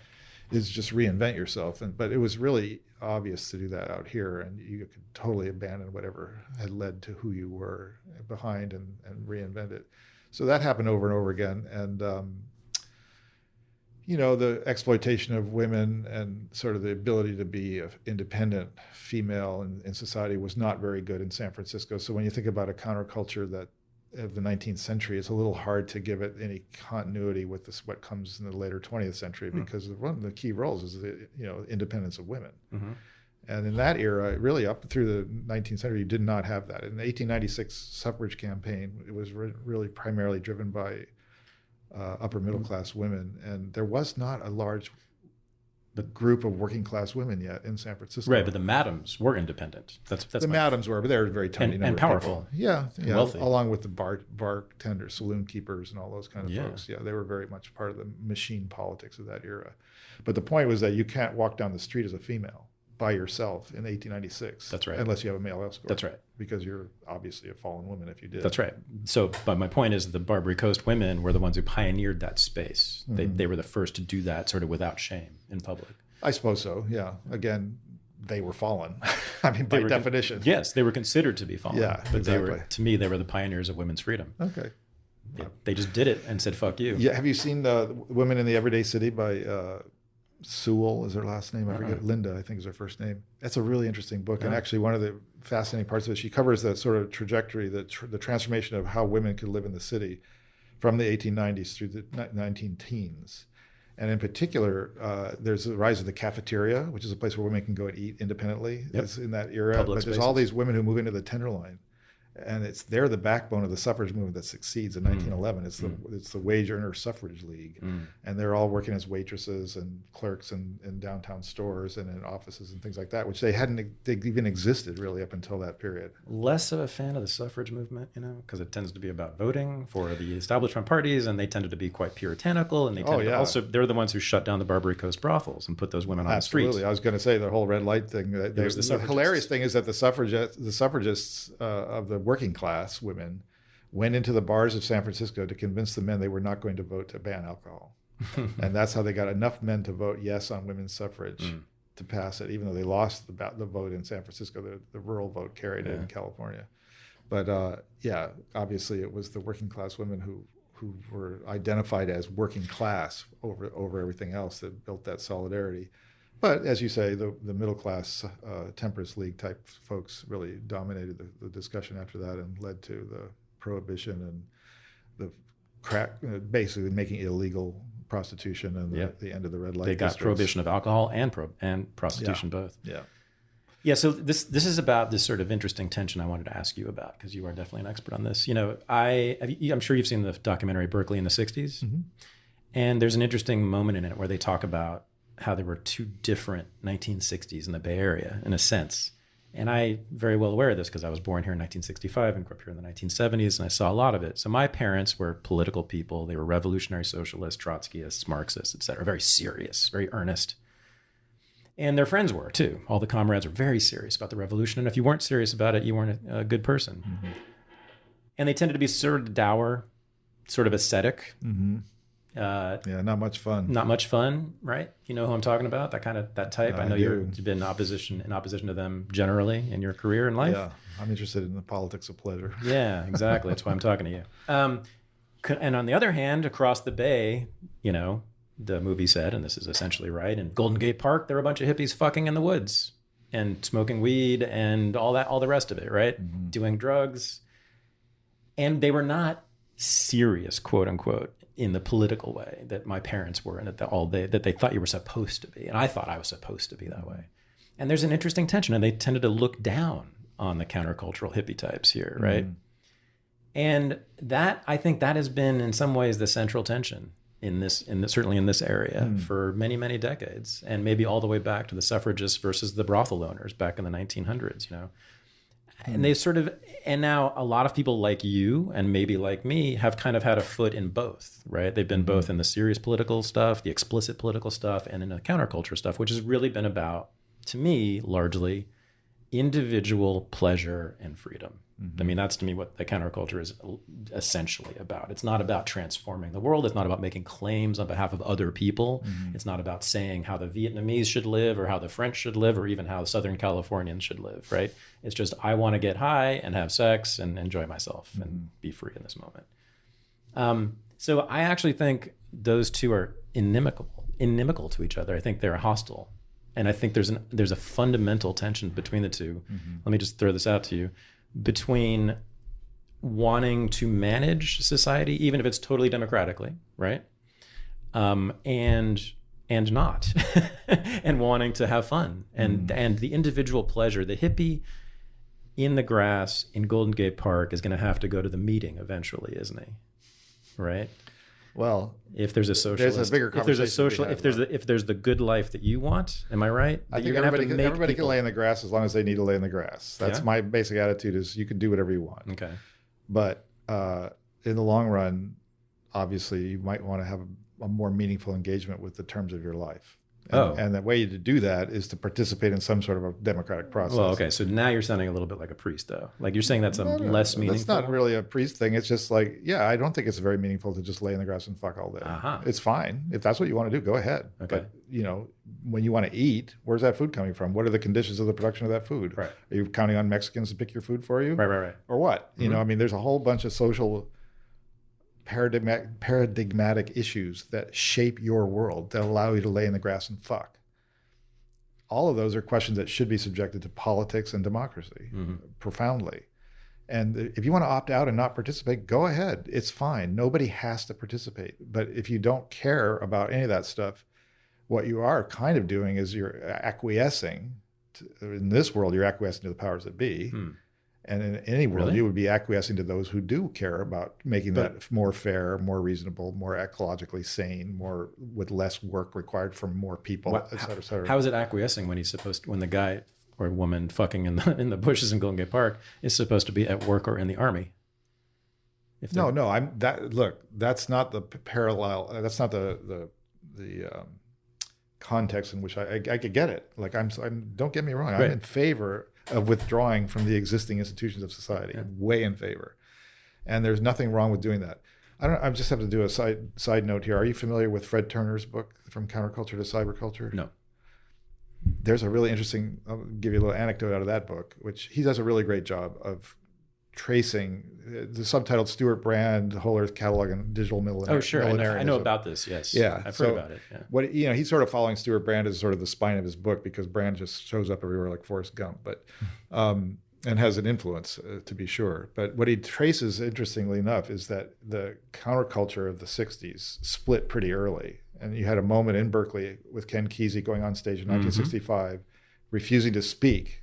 Is just reinvent yourself. But it was really obvious to do that out here, and you could totally abandon whatever had led to who you were behind and reinvent it. So that happened over and over again. And the exploitation of women and sort of the ability to be an independent female in society was not very good in San Francisco. So when you think about a counterculture that of the 19th century, it's a little hard to give it any continuity with what comes in the later 20th century, because one of the key roles is the independence of women. And in that era, really up through the 19th century, you did not have that. In the 1896 suffrage campaign, it was really primarily driven by upper middle class women, and there was not a large group of working class women yet in San Francisco. Right, but the madams were independent. That's the madams were, but they were very tiny and powerful. Yeah, wealthy, along with the bartenders, saloon keepers, and all those kind of folks. Yeah, they were very much part of the machine politics of that era. But the point was that you can't walk down the street as a female. by yourself in 1896. That's right. Unless you have a male escort. That's right. Because you're obviously a fallen woman if you did. That's right. So, but my point is the Barbary Coast women were the ones who pioneered that space. They were the first to do that sort of without shame in public. I suppose so, yeah. Again, they were fallen. I mean, by definition. Yes, they were considered to be fallen. Yeah, but exactly. to me, they were the pioneers of women's freedom. Okay. They just did it and said, fuck you. Yeah. Have you seen the Women in the Everyday City by Sewell is her last name? I forget. Linda, I think is her first name. That's a really interesting book. And actually one of the fascinating parts of it, she covers that sort of trajectory, the transformation of how women could live in the city from the 1890s through the 19 teens. And in particular, there's the rise of the cafeteria, which is a place where women can go and eat independently. Yep. It's in that era. Public but there's spaces. all these women who move into the Tenderloin. And they're the backbone of the suffrage movement that succeeds in 1911. It's the Wage Earner Suffrage League. And they're all working as waitresses and clerks in downtown stores and in offices and things like that, which they even existed really up until that period. Less of a fan of the suffrage movement, because it tends to be about voting for the establishment parties, and they tended to be quite puritanical, and they tended to also, they're the ones who shut down the Barbary Coast brothels and put those women on the streets. Absolutely. I was going to say the whole red light thing. The hilarious thing is that the suffragists of the working class women went into the bars of San Francisco to convince the men they were not going to vote to ban alcohol. And that's how they got enough men to vote yes on women's suffrage to pass it, even though they lost the vote in San Francisco. The rural vote carried it in California. But obviously it was the working class women who were identified as working class over everything else that built that solidarity. But as you say, the middle class temperance league type folks really dominated the discussion after that and led to the prohibition and the basically making illegal prostitution and the end of the red light. They got prohibition of alcohol and prostitution both. Yeah. Yeah. So this is about this sort of interesting tension I wanted to ask you about, because you are definitely an expert on this. I'm sure you've seen the documentary Berkeley in the 60s. And there's an interesting moment in it where they talk about how there were two different 1960s in the Bay Area, in a sense. And I very well aware of this because I was born here in 1965 and grew up here in the 1970s, and I saw a lot of it. So my parents were political people. They were revolutionary socialists, Trotskyists, Marxists, et cetera, very serious, very earnest. And their friends were too. All the comrades were very serious about the revolution. And if you weren't serious about it, you weren't a good person. And they tended to be sort of dour, sort of ascetic. Not much fun. Not much fun, right? You know who I'm talking about? That type. I know you've been in opposition to them generally in your career and life. Yeah, I'm interested in the politics of pleasure. Yeah, exactly. That's why I'm talking to you. And on the other hand, across the bay, the movie said, and this is essentially right, in Golden Gate Park, there were a bunch of hippies fucking in the woods and smoking weed and all the rest of it, right? Doing drugs. And they were not serious, quote unquote, in the political way that my parents were, and that they thought you were supposed to be. And I thought I was supposed to be that way. And there's an interesting tension, and they tended to look down on the countercultural hippie types here, right? And I think that has been in some ways the central tension certainly in this area for many, many decades, and maybe all the way back to the suffragists versus the brothel owners back in the 1900s, And they and now a lot of people like you and maybe like me have kind of had a foot in both, right? They've been both in the serious political stuff, the explicit political stuff, and in the counterculture stuff, which has really been about, to me, largely individual pleasure and freedom. I mean, that's to me what the counterculture is essentially about. It's not about transforming the world. It's not about making claims on behalf of other people. It's not about saying how the Vietnamese should live or how the French should live or even how the Southern Californians should live, right? It's just, I want to get high and have sex and enjoy myself and be free in this moment. So I actually think those two are inimical to each other. I think they're hostile. And I think there's a fundamental tension between the two. Let me just throw this out to you. Between wanting to manage society, even if it's totally democratically, right? And not, and wanting to have fun and the individual pleasure. The hippie in the grass in Golden Gate Park is going to have to go to the meeting eventually, isn't he? Right? Well, if there's a socialist, there's a bigger conversation. If there's the good life that you want, am I right? I think everybody can lay in the grass as long as they need to lay in the grass. That's my basic attitude: is you can do whatever you want. Okay. But in the long run, obviously, you might want to have a more meaningful engagement with the terms of your life. And the way to do that is to participate in some sort of a democratic process. Well, okay. So now you're sounding a little bit like a priest, though. Like you're saying that's less meaningful. That's not really a priest thing. It's just like, yeah, I don't think it's very meaningful to just lay in the grass and fuck all day. It's fine. If that's what you want to do, go ahead. Okay. But, when you want to eat, where's that food coming from? What are the conditions of the production of that food? Right. Are you counting on Mexicans to pick your food for you? Right. Or what? There's a whole bunch of social paradigmatic issues that shape your world that allow you to lay in the grass and fuck. All of those are questions that should be subjected to politics and democracy profoundly. And if you want to opt out and not participate, go ahead. It's fine. Nobody has to participate. But if you don't care about any of that stuff, what you are kind of doing is you're acquiescing. In this world, you're acquiescing to the powers that be. And in any world, you would be acquiescing to those who do care about making that more fair, more reasonable, more ecologically sane, more with less work required from more people, et cetera, et cetera. How is it acquiescing when when the guy or woman fucking in the bushes in Golden Gate Park is supposed to be at work or in the army? No. That's not the parallel. That's not the context in which I could get it. Like I'm don't get me wrong. I'm in favor of withdrawing from the existing institutions of society, way in favor. And there's nothing wrong with doing that. I just have to do a side note here. Are you familiar with Fred Turner's book, From Counterculture to Cyberculture? No. There's a really interesting, I'll give you a little anecdote out of that book, which he does a really great job of tracing the subtitled Stuart Brand, Whole Earth Catalog and Digital Millenarianism. Oh, sure. I know about this. Yes. Yeah. I've heard about it. Yeah. What, he's sort of following Stuart Brand as sort of the spine of his book because Brand just shows up everywhere like Forrest Gump, but, and has an influence to be sure. But what he traces, interestingly enough, is that the counterculture of the 60s split pretty early. And you had a moment in Berkeley with Ken Kesey going on stage in 1965, refusing to speak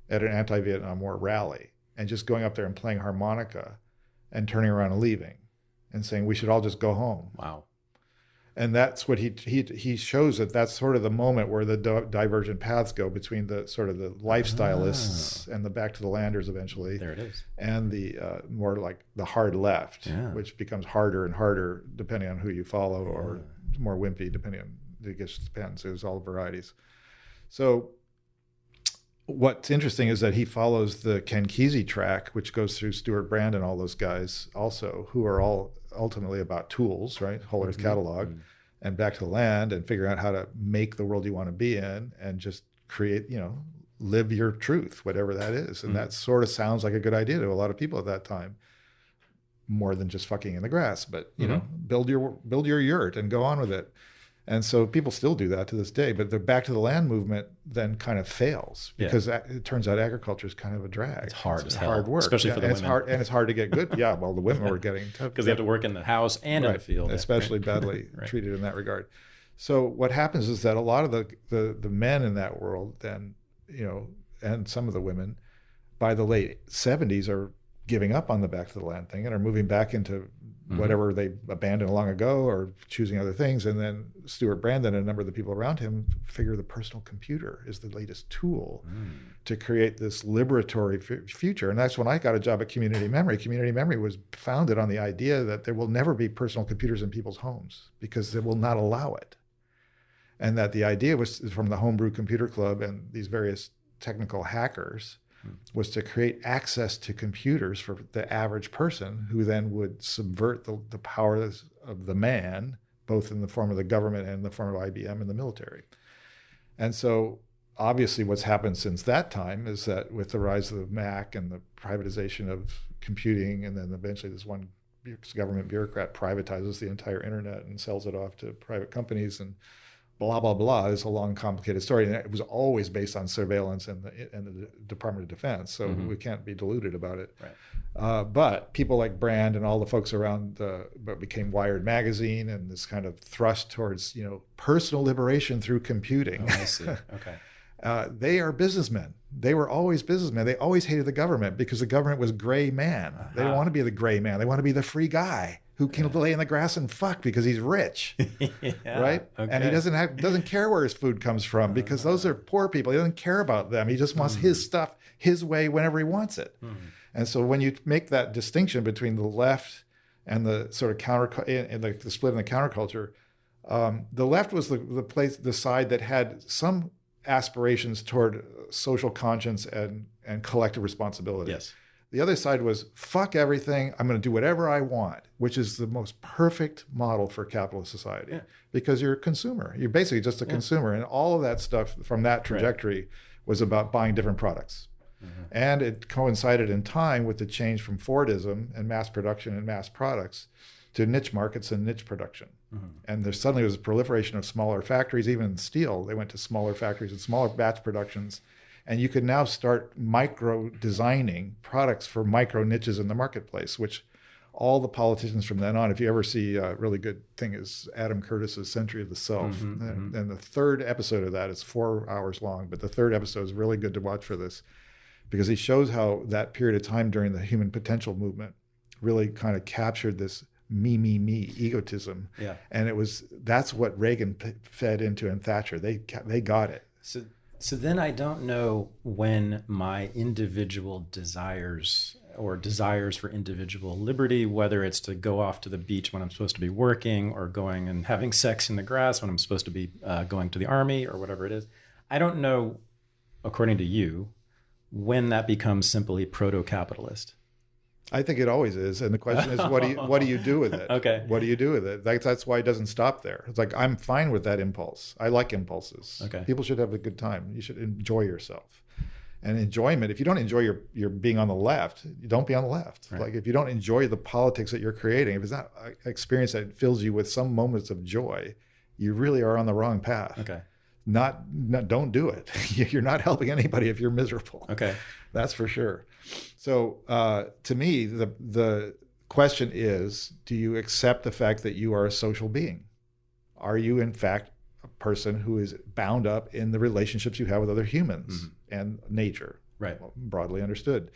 at an anti-Vietnam War rally and just going up there and playing harmonica and turning around and leaving and saying, we should all just go home. Wow. And that's what he shows that that's sort of the moment where the divergent paths go between the sort of the lifestylists and the back to the landers eventually. There it is. And the more like the hard left, which becomes harder and harder depending on who you follow or more wimpy depending on, it just depends. There's all varieties. So what's interesting is that he follows the Ken Kesey track, which goes through Stuart Brand and all those guys also, who are all ultimately about tools, right? Whole Earth Catalog and back to the land and figure out how to make the world you want to be in and just create, live your truth, whatever that is. And that sort of sounds like a good idea to a lot of people at that time, more than just fucking in the grass, but build your yurt and go on with it. And so people still do that to this day, but the back to the land movement then kind of fails because it turns out agriculture is kind of a drag. It's hard as hell. Hard work. Especially for the women. And it's hard to get good. Yeah, well, the women were getting tough. Because they have to work in the house and in the field. Especially badly treated in that regard. So what happens is that a lot of the men in that world then, and some of the women by the late 70s are giving up on the back to the land thing and are moving back into whatever they abandoned long ago or choosing other things. And then Stuart Brandon and a number of the people around him figure the personal computer is the latest tool to create this liberatory future. And that's when I got a job at Community Memory. Community Memory was founded on the idea that there will never be personal computers in people's homes because they will not allow it. And that the idea was from the Homebrew Computer Club and these various technical hackers was to create access to computers for the average person who then would subvert the powers of the man, both in the form of the government and in the form of IBM and the military. And so obviously what's happened since that time is that with the rise of the Mac and the privatization of computing, and then eventually this one government bureaucrat privatizes the entire internet and sells it off to private companies and blah, blah, blah. It's a long, complicated story. And it was always based on surveillance and the Department of Defense. So we can't be deluded about it. Right. But people like Brand and all the folks around what became Wired magazine and this kind of thrust towards, personal liberation through computing. Oh, I see. Okay. They are businessmen. They were always businessmen. They always hated the government because the government was gray man. They don't want to be the gray man. They want to be the free guy who can lay in the grass and fuck because he's rich, right? Okay. And he doesn't care where his food comes from because those are poor people. He doesn't care about them. He just wants his stuff his way whenever he wants it. And so when you make that distinction between the left and the sort of the split in the counterculture, The left was the side that had some aspirations toward social conscience and collective responsibility. Yes. The other side was, fuck everything, I'm going to do whatever I want, which is the most perfect model for capitalist society. Because you're a consumer. You're basically just a consumer. And all of that stuff from that trajectory was about buying different products. And it coincided in time with the change from Fordism and mass production and mass products to niche markets and niche production. And there suddenly was a proliferation of smaller factories. Even in steel, they went to smaller factories and smaller batch productions. And you could now start micro designing products for micro niches in the marketplace, which all the politicians from then on, if you ever see a really good thing, is Adam Curtis's Century of the Self. And the third episode of that is 4 hours long, but the third episode is really good to watch for this, because he shows how that period of time during the human potential movement really kind of captured this me, egotism. And that's what Reagan fed into and Thatcher. They got it. So then I don't know when my individual desires or desires for individual liberty, whether it's to go off to the beach when I'm supposed to be working, or going and having sex in the grass when I'm supposed to be going to the army, or whatever it is. I don't know, according to you, when that becomes simply proto-capitalist. I think it always is. And the question is, what do you do with it? Okay. What do you do with it? That's why it doesn't stop there. It's like, I'm fine with that impulse. I like impulses. Okay. People should have a good time. You should enjoy yourself. And enjoyment, if you don't enjoy your being on the left, you don't be on the left. Right. Like, if you don't enjoy the politics that you're creating, if it's not an experience that fills you with some moments of joy, you really are on the wrong path. Okay. Don't do it. You're not helping anybody if you're miserable. Okay. That's for sure. So to me, the question is, do you accept the fact that you are a social being? Are you, in fact, a person who is bound up in the relationships you have with other humans and nature, right? Broadly understood.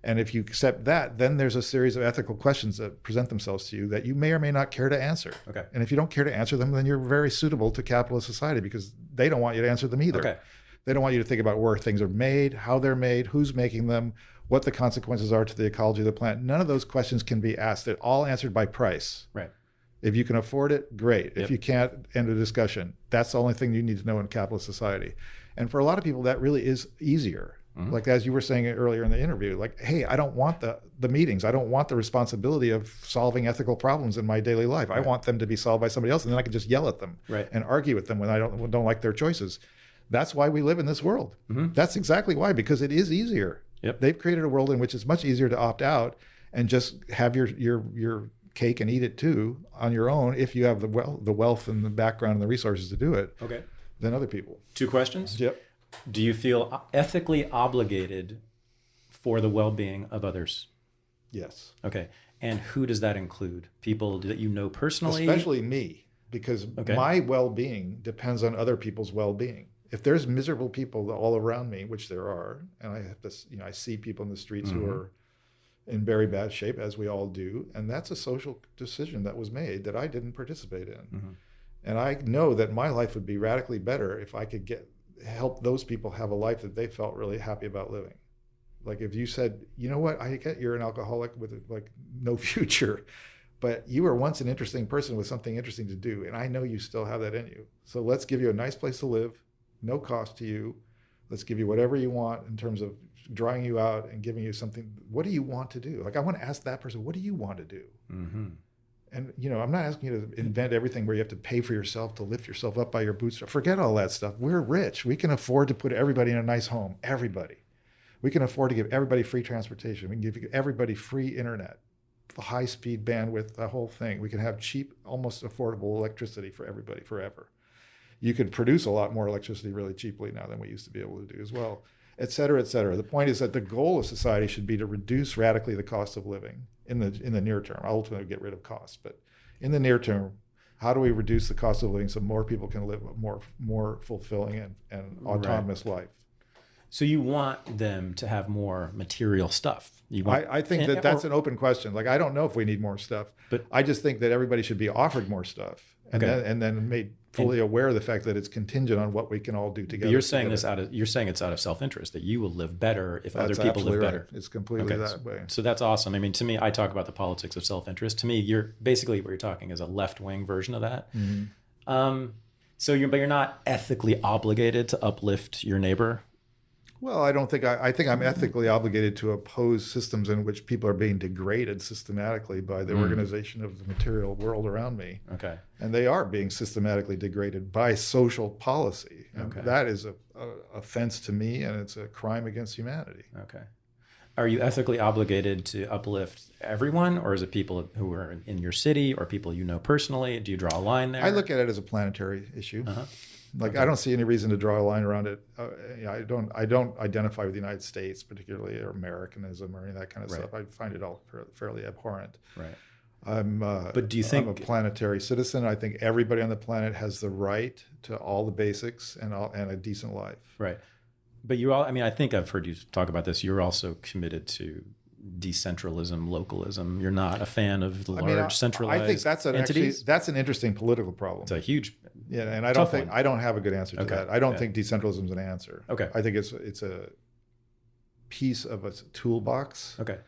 And if you accept that, then there's a series of ethical questions that present themselves to you that you may or may not care to answer. Okay. And if you don't care to answer them, then you're very suitable to capitalist society, because they don't want you to answer them either. Okay. They don't want you to think about where things are made, how they're made, who's making them, what the consequences are to the ecology of the planet. None of those questions can be asked. They're all answered by price. Right. If you can afford it, great. Yep. If you can't, end of discussion. That's the only thing you need to know in capitalist society. And for a lot of people, that really is easier. Like, as you were saying earlier in the interview, like, hey, I don't want the meetings. I don't want the responsibility of solving ethical problems in my daily life. I want them to be solved by somebody else, and then I can just yell at them and argue with them when I don't like their choices. That's why we live in this world. That's exactly why, because it is easier. Yep. They've created a world in which it's much easier to opt out and just have your cake and eat it too on your own, if you have the wealth and the background and the resources to do it. Okay. Than other people. 2 questions. Yep. Do you feel ethically obligated for the well-being of others? Yes. Okay. And who does that include? People that you know personally? Especially me, because my well-being depends on other people's well-being. If there's miserable people all around me, which there are, and I have this, I see people in the streets who are in very bad shape, as we all do, and that's a social decision that was made that I didn't participate in. And I know that my life would be radically better if I could help those people have a life that they felt really happy about living. Like, if you said, you know what, I get you're an alcoholic with like no future, but you were once an interesting person with something interesting to do, and I know you still have that in you. So let's give you a nice place to live, no cost to you. Let's give you whatever you want in terms of drying you out and giving you something. What do you want to do? Like, I want to ask that person, what do you want to do? And, I'm not asking you to invent everything where you have to pay for yourself to lift yourself up by your bootstraps. Forget all that stuff. We're rich. We can afford to put everybody in a nice home. Everybody. We can afford to give everybody free transportation. We can give everybody free internet, the high-speed bandwidth, the whole thing. We can have cheap, almost affordable electricity for everybody forever. You could produce a lot more electricity really cheaply now than we used to be able to do as well, et cetera, et cetera. The point is that the goal of society should be to reduce radically the cost of living in the near term. Ultimately, get rid of costs, but in the near term, how do we reduce the cost of living so more people can live a more fulfilling and autonomous life? So you want them to have more material stuff. I think that's an open question. Like, I don't know if we need more stuff, but I just think that everybody should be offered more stuff, and then made fully aware of the fact that it's contingent on what we can all do together. You're saying it's out of self-interest, that you will live better if other people live better. It's completely that way. So that's awesome. I mean, to me, I talk about the politics of self-interest. To me, you're basically what you're talking is a left-wing version of that. So you're not ethically obligated to uplift your neighbor? Well, I think I'm ethically obligated to oppose systems in which people are being degraded systematically by the organization of the material world around me. Okay. And they are being systematically degraded by social policy. And that is a offense to me, and it's a crime against humanity. Okay. Are you ethically obligated to uplift everyone, or is it people who are in your city or people you know personally? Do you draw a line there? I look at it as a planetary issue. I don't see any reason to draw a line around it. I don't identify with the United States, particularly, or Americanism or any of that kind of stuff. I find it all fairly abhorrent. Right. But do you think I'm a planetary citizen? I think everybody on the planet has the right to all the basics and a decent life. Right. But I think I've heard you talk about this. You're also committed to decentralism, localism. You're not a fan of large centralized I think that's an interesting political problem. It's a huge, and I don't have a good answer to that. I don't think decentralism is an answer. Okay. I think it's a piece of a toolbox. Okay.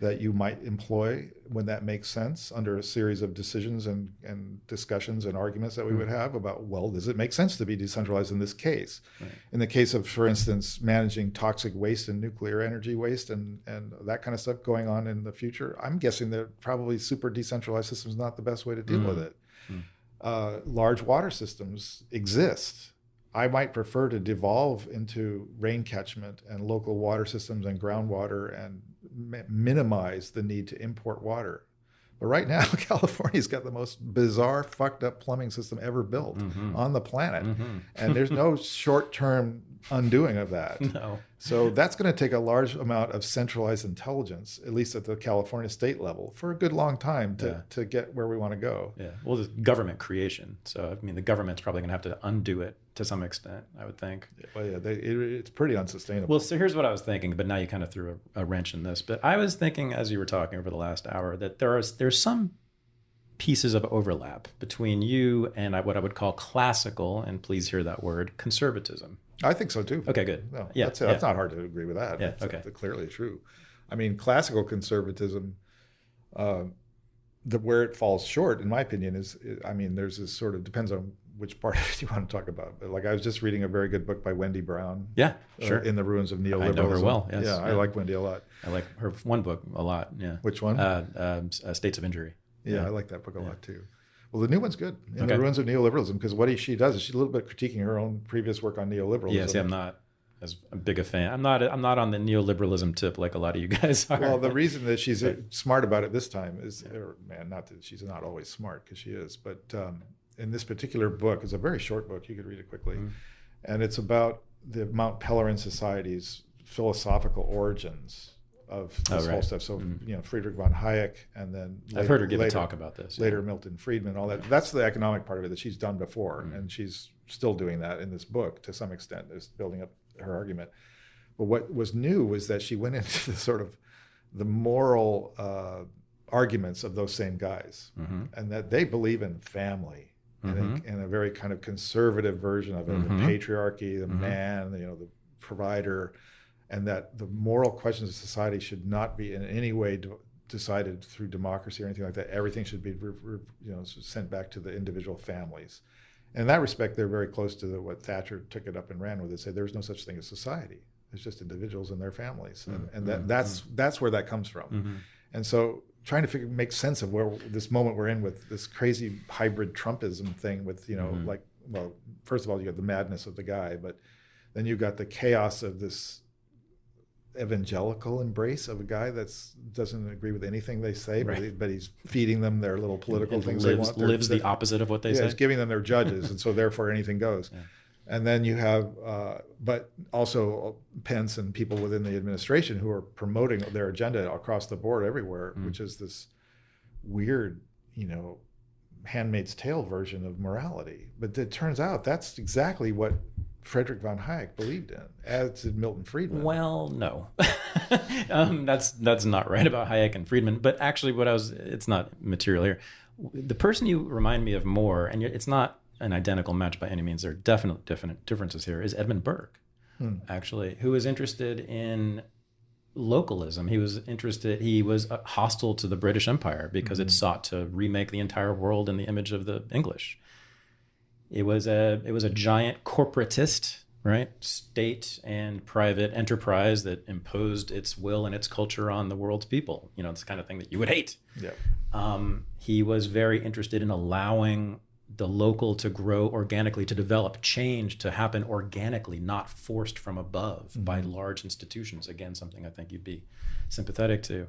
That you might employ when that makes sense under a series of decisions and discussions and arguments that we would have about, well, does it make sense to be decentralized in this case? Right. In the case of, for instance, managing toxic waste and nuclear energy waste and that kind of stuff going on in the future, I'm guessing that probably super decentralized systems is not the best way to deal with it. Large water systems exist. I might prefer to devolve into rain catchment and local water systems and groundwater and minimize the need to import water. But right now, California's got the most bizarre, fucked up plumbing system ever built on the planet. And there's no short-term undoing of that. No. So that's going to take a large amount of centralized intelligence, at least at the California state level, for a good long time to get where we want to go. Yeah. Well, it's government creation. So, the government's probably going to have to undo it to some extent, I would think. Well, it's pretty unsustainable. Well, so here's what I was thinking, but now you kind of threw a wrench in this. But I was thinking, as you were talking over the last hour, that there's some pieces of overlap between you and what I would call classical, and please hear that word, conservatism. I think so too. Okay, good. No, that's not hard to agree with that. Yeah, that's clearly true. Classical conservatism, where it falls short, in my opinion, is there's this sort of, depends on which part of it you want to talk about. But I was just reading a very good book by Wendy Brown. Yeah, sure. In the Ruins of Neoliberalism. I know her well. Yes. Yeah, I like Wendy a lot. I like her one book a lot. Yeah. Which one? States of Injury. Yeah, I like that book a lot too. Well, the new one's good. In the Ruins of Neoliberalism, because what she does is she's a little bit critiquing her own previous work on neoliberalism. Yeah, see, I'm not as big a fan. I'm not on the neoliberalism tip like a lot of you guys are. Well, the reason that she's smart about it this time is, not that she's not always smart, because she is, but in this particular book, it's a very short book, you could read it quickly, and it's about the Mount Pelerin Society's philosophical origins of this whole stuff. So, Friedrich von Hayek, and then I've heard her give a talk about this. Later, Milton Friedman, all that. That's the economic part of it that she's done before, and she's still doing that in this book to some extent, is building up her argument. But what was new was that she went into the sort of the moral arguments of those same guys, and that they believe in family. In a very kind of conservative version of it, the patriarchy, the man, the provider, and that the moral questions of society should not be in any way decided through democracy or anything like that. Everything should be sent back to the individual families. And in that respect, they're very close to what Thatcher took it up and ran with. They say there's no such thing as society. There's just individuals and their families, and that's where that comes from. And so, trying to make sense of where this moment we're in with this crazy hybrid Trumpism thing with, first of all, you have the madness of the guy, but then you've got the chaos of this evangelical embrace of a guy that doesn't agree with anything they say, but he's feeding them their little political things they want. Lives the opposite of what they say. He's giving them their judges, and so therefore anything goes. Yeah. And then you have, but also Pence and people within the administration who are promoting their agenda across the board everywhere, which is this weird, Handmaid's Tale version of morality. But it turns out that's exactly what Friedrich von Hayek believed in, as did Milton Friedman. Well, no, that's not right about Hayek and Friedman. But actually, it's not material here. The person you remind me of more, and it's not an identical match by any means, there are definite differences here, is Edmund Burke, actually, who was interested in localism. He was hostile to the British Empire because it sought to remake the entire world in the image of the English. It was a giant corporatist, right? State and private enterprise that imposed its will and its culture on the world's people. You know, it's the kind of thing that you would hate. Yeah. He was very interested in allowing the local to grow organically, to develop change, to happen organically, not forced from above by large institutions. Again, something I think you'd be sympathetic to.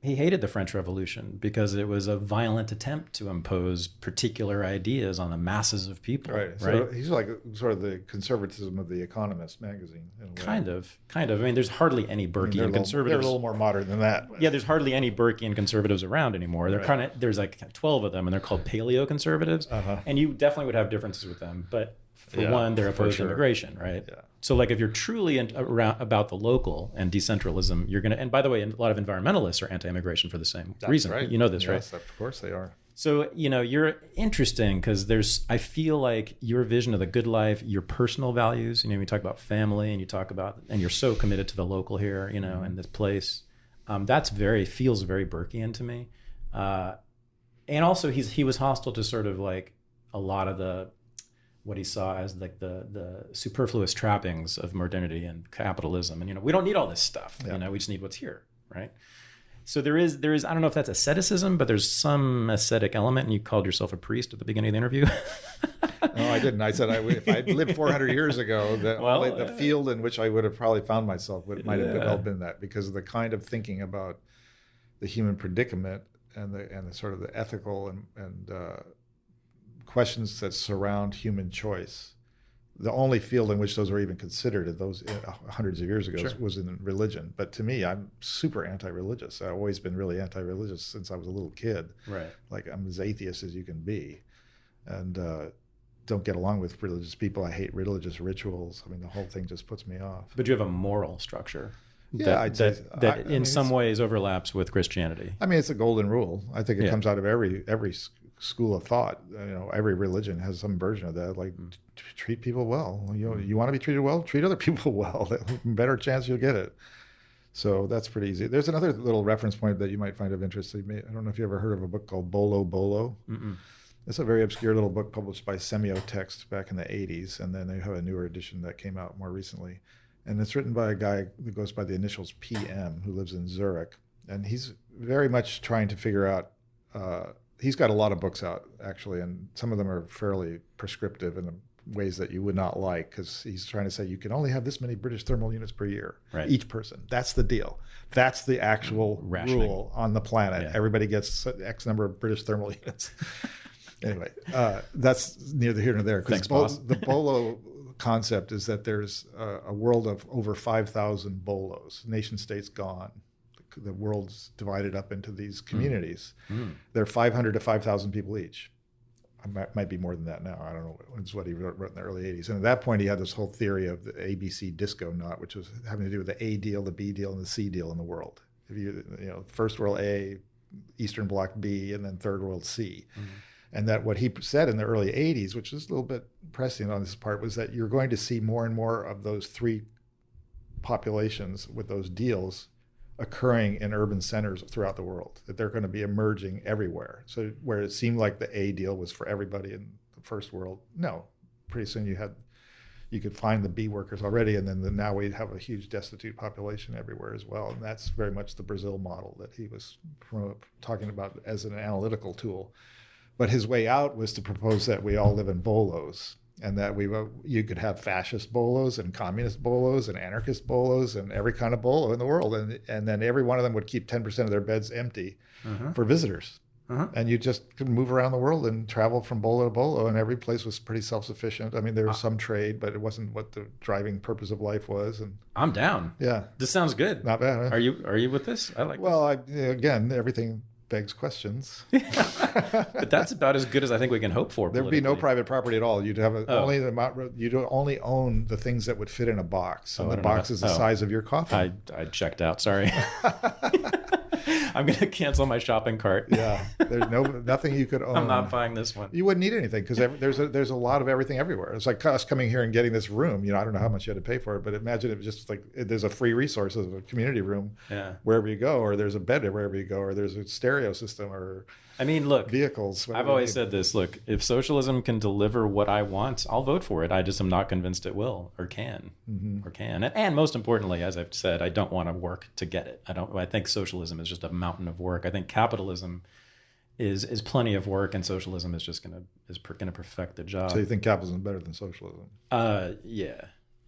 He hated the French Revolution because it was a violent attempt to impose particular ideas on the masses of people. Right. So he's like sort of the conservatism of the Economist magazine. In a way. Kind of. I mean, there's hardly any Burkean conservatives. They're a little more modern than that. Yeah, there's hardly any Burkean conservatives around anymore. They're there's like 12 of them, and they're called paleo-conservatives. And you definitely would have differences with them. But for one, they're opposed to immigration, right? Yeah. So like if you're truly about the local and decentralism, you're going to, and by the way, a lot of environmentalists are anti-immigration for the same reason. Right. You know this, right? Yes, of course they are. So, you know, you're interesting because I feel like your vision of the good life, your personal values, you know, we talk about family and and you're so committed to the local here, you know, and this place. Feels very Burkean to me. And also he was hostile to sort of like a lot of what he saw as like the superfluous trappings of modernity and capitalism. And, you know, we don't need all this stuff, you know, we just need what's here, right? So there is, I don't know if that's asceticism, but there's some ascetic element, and you called yourself a priest at the beginning of the interview. No, I didn't. I said if I lived 400 years ago, the field in which I would have probably found myself might have well been that, because of the kind of thinking about the human predicament and the sort of the ethical and questions that surround human choice. The only field in which those were even considered those hundreds of years ago was in religion. But to me, I'm super anti-religious. I've always been really anti-religious since I was a little kid. Right. Like I'm as atheist as you can be, and don't get along with religious people. I hate religious rituals. I mean, the whole thing just puts me off. But you have a moral structure that in some ways overlaps with Christianity. I mean, it's a golden rule. I think it comes out of every school of thought. You know, every religion has some version of that. Like, treat people well. You know, you want to be treated well, treat other people well. Better chance you'll get it. So that's pretty easy. There's another little reference point that you might find of interest. I don't know if you ever heard of a book called Bolo Bolo. Mm-mm. It's a very obscure little book published by Semiotext back in the 80s, and then they have a newer edition that came out more recently. And it's written by a guy who goes by the initials PM, who lives in Zurich. And he's very much trying to figure out, he's got a lot of books out, actually, and some of them are fairly prescriptive in ways that you would not like, because he's trying to say you can only have this many British thermal units per year, each person. That's the deal. That's the actual rule on the planet. Yeah. Everybody gets X number of British thermal units. Anyway, that's neither here nor there. Thanks, boss. The Bolo concept is that there's a world of over 5,000 bolos, nation states gone. The world's divided up into these communities. They're 500 to 5,000 people each. Might be more than that now. I don't know. It's what he wrote in the early 80s. And at that point, he had this whole theory of the ABC disco knot, which was having to do with the A deal, the B deal, and the C deal in the world. If you first world A, Eastern Bloc B, and then third world C. And that what he said in the early 80s, which is a little bit prescient on this part, was that you're going to see more and more of those three populations with those deals occurring in urban centers throughout the world, that they're going to be emerging everywhere. So where it seemed like the A deal was for everybody in the first world, no. Pretty soon you could find the B workers already, and then now we have a huge destitute population everywhere as well. And that's very much the Brazil model that he was talking about as an analytical tool. But his way out was to propose that we all live in bolos, and that you could have fascist bolos and communist bolos and anarchist bolos and every kind of bolo in the world. And then every one of them would keep 10% of their beds empty for visitors. And you just could move around the world and travel from bolo to bolo, and every place was pretty self-sufficient. I mean, there was some trade, but it wasn't what the driving purpose of life was. And I'm down. Yeah. This sounds good. Not bad. Huh? Are you with this? I like this. Again, everything begs questions. But that's about as good as I think we can hope for. There'd be no private property at all. You'd have you'd only own the things that would fit in a box, and the box is the size of your coffin. I checked out. Sorry. I'm going to cancel my shopping cart. Yeah, there's nothing you could own. I'm not buying this one. You wouldn't need anything because there's a lot of everything everywhere. It's like us coming here and getting this room. I don't know how much you had to pay for it, but imagine it was just like there's a free resource of a community room wherever you go, or there's a bed wherever you go, or there's a stereo system, or look, vehicles. I've always said this. Look, if socialism can deliver what I want, I'll vote for it. I just am not convinced it will or can. And most importantly, as I've said, I don't want to work to get it. I think socialism is just a mountain of work. I think capitalism is plenty of work, and socialism is just gonna perfect the job. So you think capitalism is better than socialism?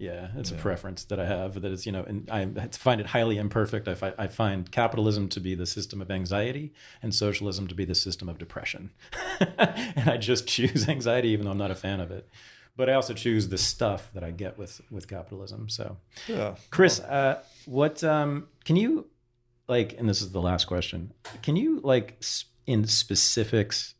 Yeah, it's a preference that I have. That is, and I find it highly imperfect. I find capitalism to be the system of anxiety, and socialism to be the system of depression. And I just choose anxiety, even though I'm not a fan of it. But I also choose the stuff that I get with capitalism. So, Chris, what can you and this is the last question. Can you in specifics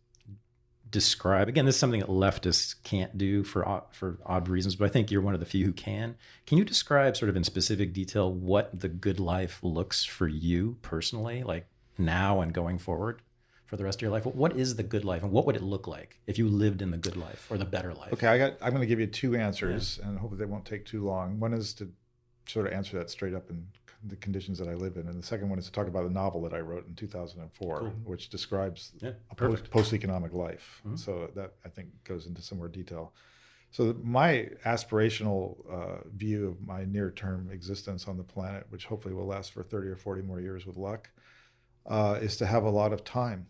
describe, again, this is something that leftists can't do for odd reasons, but I think you're one of the few who can. Can you describe sort of in specific detail what the good life looks for you personally, like now and going forward for the rest of your life? What is the good life, and what would it look like if you lived in the good life or the better life? Okay, I'm going to give you two answers, and hopefully they won't take too long. One is to sort of answer that straight up in the conditions that I live in. And the second one is to talk about a novel that I wrote in 2004, which describes a post-economic life. So that I think goes into some more detail. So my aspirational view of my near-term existence on the planet, which hopefully will last for 30 or 40 more years with luck, is to have a lot of time.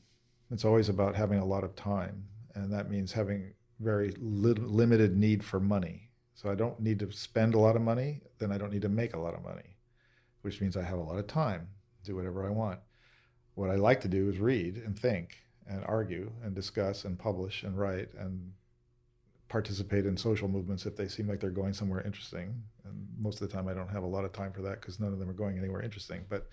It's always about having a lot of time. And that means having very limited need for money. So I don't need to spend a lot of money, then I don't need to make a lot of money, which means I have a lot of time to do whatever I want. What I like to do is read and think and argue and discuss and publish and write and participate in social movements if they seem like they're going somewhere interesting. And most of the time I don't have a lot of time for that because none of them are going anywhere interesting. But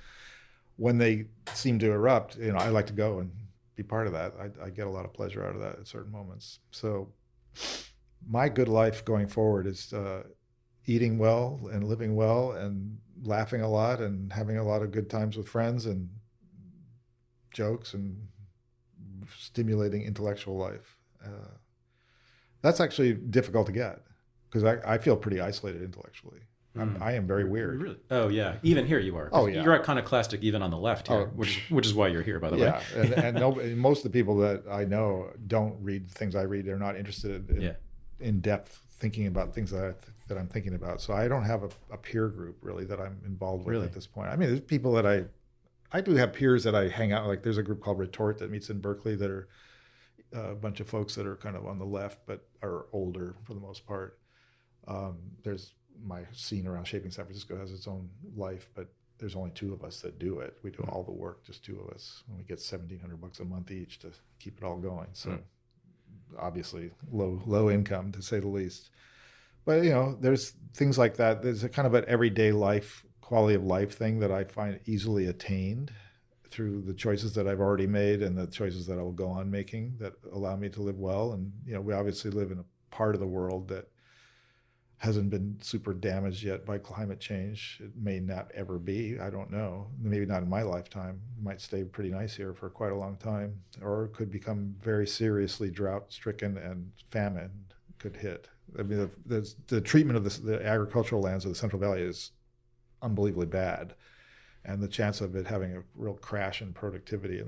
when they seem to erupt, I like to go and be part of that. I get a lot of pleasure out of that at certain moments. So my good life going forward is eating well and living well and laughing a lot and having a lot of good times with friends and jokes and stimulating intellectual life. That's actually difficult to get because I feel pretty isolated intellectually. I am very weird. Really? Oh yeah, even here you are. Oh yeah, you're iconoclastic even on the left here, which is why you're here, by the way. Yeah, and most of the people that I know don't read the things I read. They're not interested in depth thinking about things that I'm thinking about. So I don't have a peer group really that I'm involved with at this point. I mean, there's people that I do have peers that I hang out. Like there's a group called Retort that meets in Berkeley that are a bunch of folks that are kind of on the left but are older for the most part. There's my scene around Shaping San Francisco has its own life, but there's only two of us that do it. We do all the work, just two of us. And we get $1,700 a month each to keep it all going. So obviously low income to say the least. But there's things like that. There's a kind of an everyday life, quality of life thing that I find easily attained through the choices that I've already made and the choices that I will go on making that allow me to live well. And we obviously live in a part of the world that hasn't been super damaged yet by climate change. It may not ever be. I don't know. Maybe not in my lifetime. It might stay pretty nice here for quite a long time, or it could become very seriously drought-stricken and famine could hit. I mean, the treatment of the agricultural lands of the Central Valley is unbelievably bad, and the chance of it having a real crash in productivity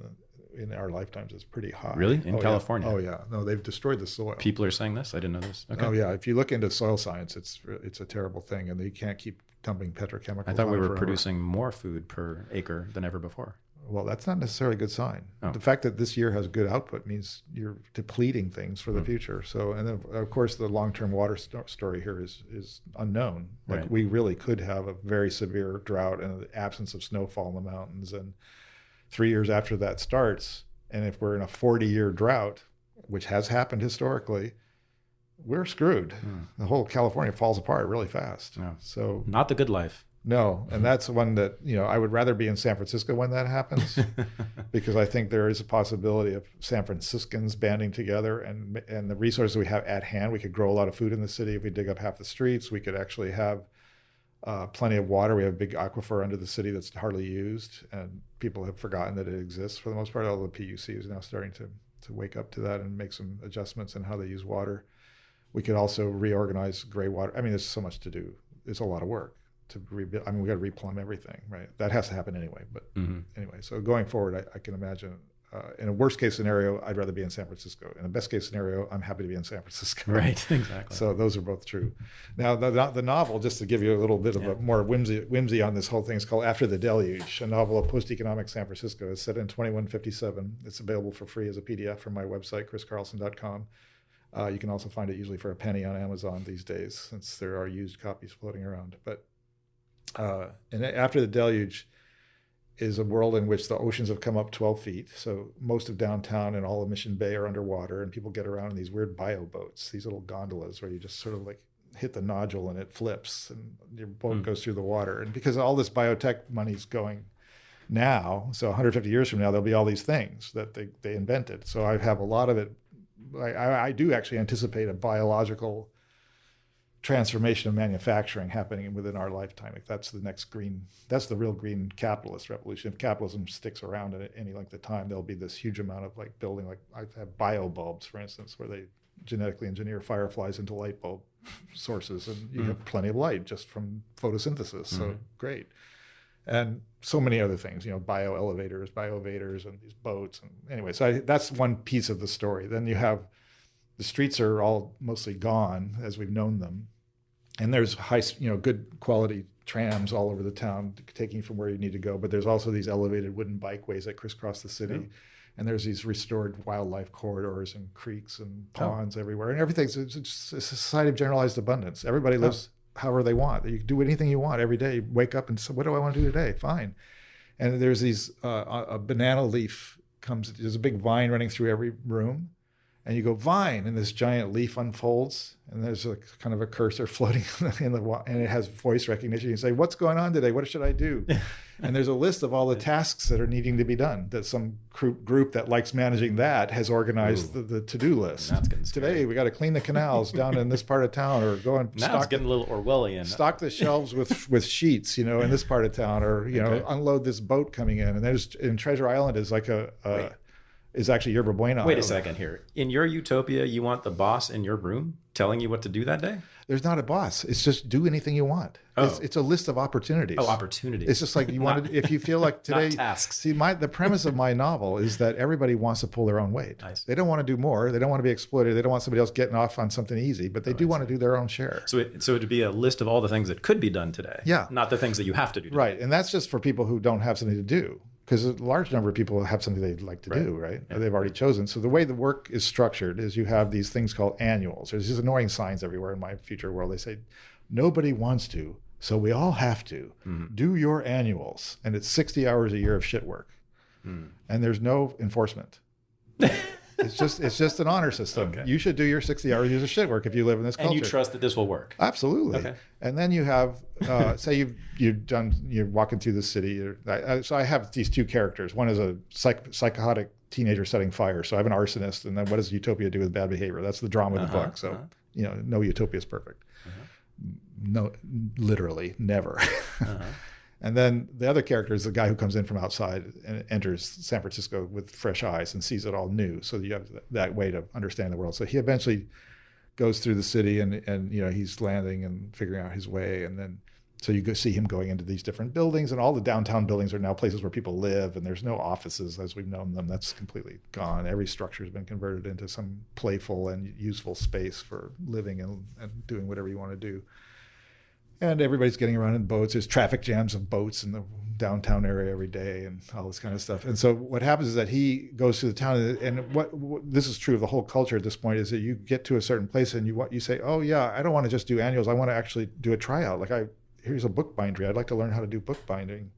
in our lifetimes is pretty high. Really? In California? Yeah. Oh yeah. No, they've destroyed the soil. People are saying this? I didn't know this. Okay. Oh yeah. If you look into soil science, it's a terrible thing, and you can't keep dumping petrochemicals. I thought we were producing more food per acre than ever before. Well, that's not necessarily a good sign. Oh. The fact that this year has good output means you're depleting things for the future. So, and then of course the long-term water story here is unknown. Like we really could have a very severe drought and the absence of snowfall in the mountains, and 3 years after that starts, and if we're in a 40-year drought, which has happened historically, we're screwed. The whole California falls apart really fast. Yeah. So not the good life. No, and that's one that I would rather be in San Francisco when that happens, because I think there is a possibility of San Franciscans banding together and the resources we have at hand. We could grow a lot of food in the city if we dig up half the streets. We could actually have Plenty of water. We have a big aquifer under the city that's hardly used, and people have forgotten that it exists for the most part. Although the PUC is now starting to wake up to that and make some adjustments in how they use water. We could also reorganize gray water. I mean, there's so much to do. It's a lot of work to rebuild. I mean, we got to replumb everything, right? That has to happen anyway. But anyway, so going forward, I can imagine. In a worst case scenario, I'd rather be in San Francisco. In a best case scenario, I'm happy to be in San Francisco. Right, exactly. So those are both true. Now, the novel, just to give you a little bit of a more whimsy on this whole thing, is called After the Deluge, a novel of post-economic San Francisco. It's set in 2157. It's available for free as a PDF from my website, chriscarlsson.com. You can also find it usually for a penny on Amazon these days, since there are used copies floating around. But and After the Deluge is a world in which the oceans have come up 12 feet. So most of downtown and all of Mission Bay are underwater, and people get around in these weird bio boats, these little gondolas where you just sort of like hit the nodule and it flips and your boat goes through the water. And because all this biotech money's going now, so 150 years from now, there'll be all these things that they invented. So I have a lot of it. I do actually anticipate a biological transformation of manufacturing happening within our lifetime. Like that's the real green capitalist revolution. If capitalism sticks around at any length of time, there'll be this huge amount of like building, like I have bio bulbs, for instance, where they genetically engineer fireflies into light bulb sources, and you have plenty of light just from photosynthesis. So great. And so many other things, bio elevators, bio-vaders, and these boats. And anyway, so that's one piece of the story. Then you have the streets are all mostly gone as we've known them. And there's good quality trams all over the town taking you from where you need to go. But there's also these elevated wooden bikeways that crisscross the city. And there's these restored wildlife corridors and creeks and ponds everywhere. And everything's it's a society of generalized abundance. Everybody lives however they want. You can do anything you want every day. Wake up and say, what do I want to do today? Fine. And there's these, a banana leaf there's a big vine running through every room. And you go, vine, and this giant leaf unfolds, and there's kind of a cursor floating in the and it has voice recognition. You say, what's going on today? What should I do? And there's a list of all the tasks that are needing to be done that some group that likes managing that has organized the to-do list. Today, we got to clean the canals down in this part of town, or go and now it's getting a little Orwellian. Stock the shelves with sheets, in this part of town, or, unload this boat coming in. And there's in Treasure Island is like is actually Yerba Buena. Wait a second here. In your utopia, you want the boss in your room telling you what to do that day? There's not a boss. It's just do anything you want. It's a list of opportunities. Oh, opportunities. It's just like you want to, if you feel like today. Not tasks. See, the premise of my novel is that everybody wants to pull their own weight. They don't want to do more. They don't want to be exploited. They don't want somebody else getting off on something easy, but they do want to do their own share. So it'd be a list of all the things that could be done today. Yeah. Not the things that you have to do today. Right. And that's just for people who don't have something to do. Because a large number of people have something they'd like to do, right? Yeah. They've already chosen. So the way the work is structured is you have these things called annuals. There's these annoying signs everywhere in my future world. They say, nobody wants to, so we all have to. Do your annuals. And it's 60 hours a year of shit work. And there's no enforcement. It's just an honor system. Okay. You should do your 60 hours of shit work if you live in this culture. And you trust that this will work. Absolutely. Okay. And then you have, say you're walking through the city. So I have these two characters. One is a psychotic teenager setting fire. So I have an arsonist. And then what does utopia do with bad behavior? That's the drama of the book. So, no utopia is perfect. No, literally, never. And then the other character is the guy who comes in from outside and enters San Francisco with fresh eyes and sees it all new. So you have that way to understand the world. So he eventually goes through the city and he's landing and figuring out his way. And then so you go see him going into these different buildings, and all the downtown buildings are now places where people live, and there's no offices as we've known them. That's completely gone. Every structure has been converted into some playful and useful space for living and doing whatever you want to do. And everybody's getting around in boats. There's traffic jams of boats in the downtown area every day and all this kind of stuff. And so what happens is that he goes to the town, and what this is true of the whole culture at this point, is that you get to a certain place and you say, oh yeah, I don't want to just do annuals. I want to actually do a tryout. Here's a book bindery. I'd like to learn how to do book binding.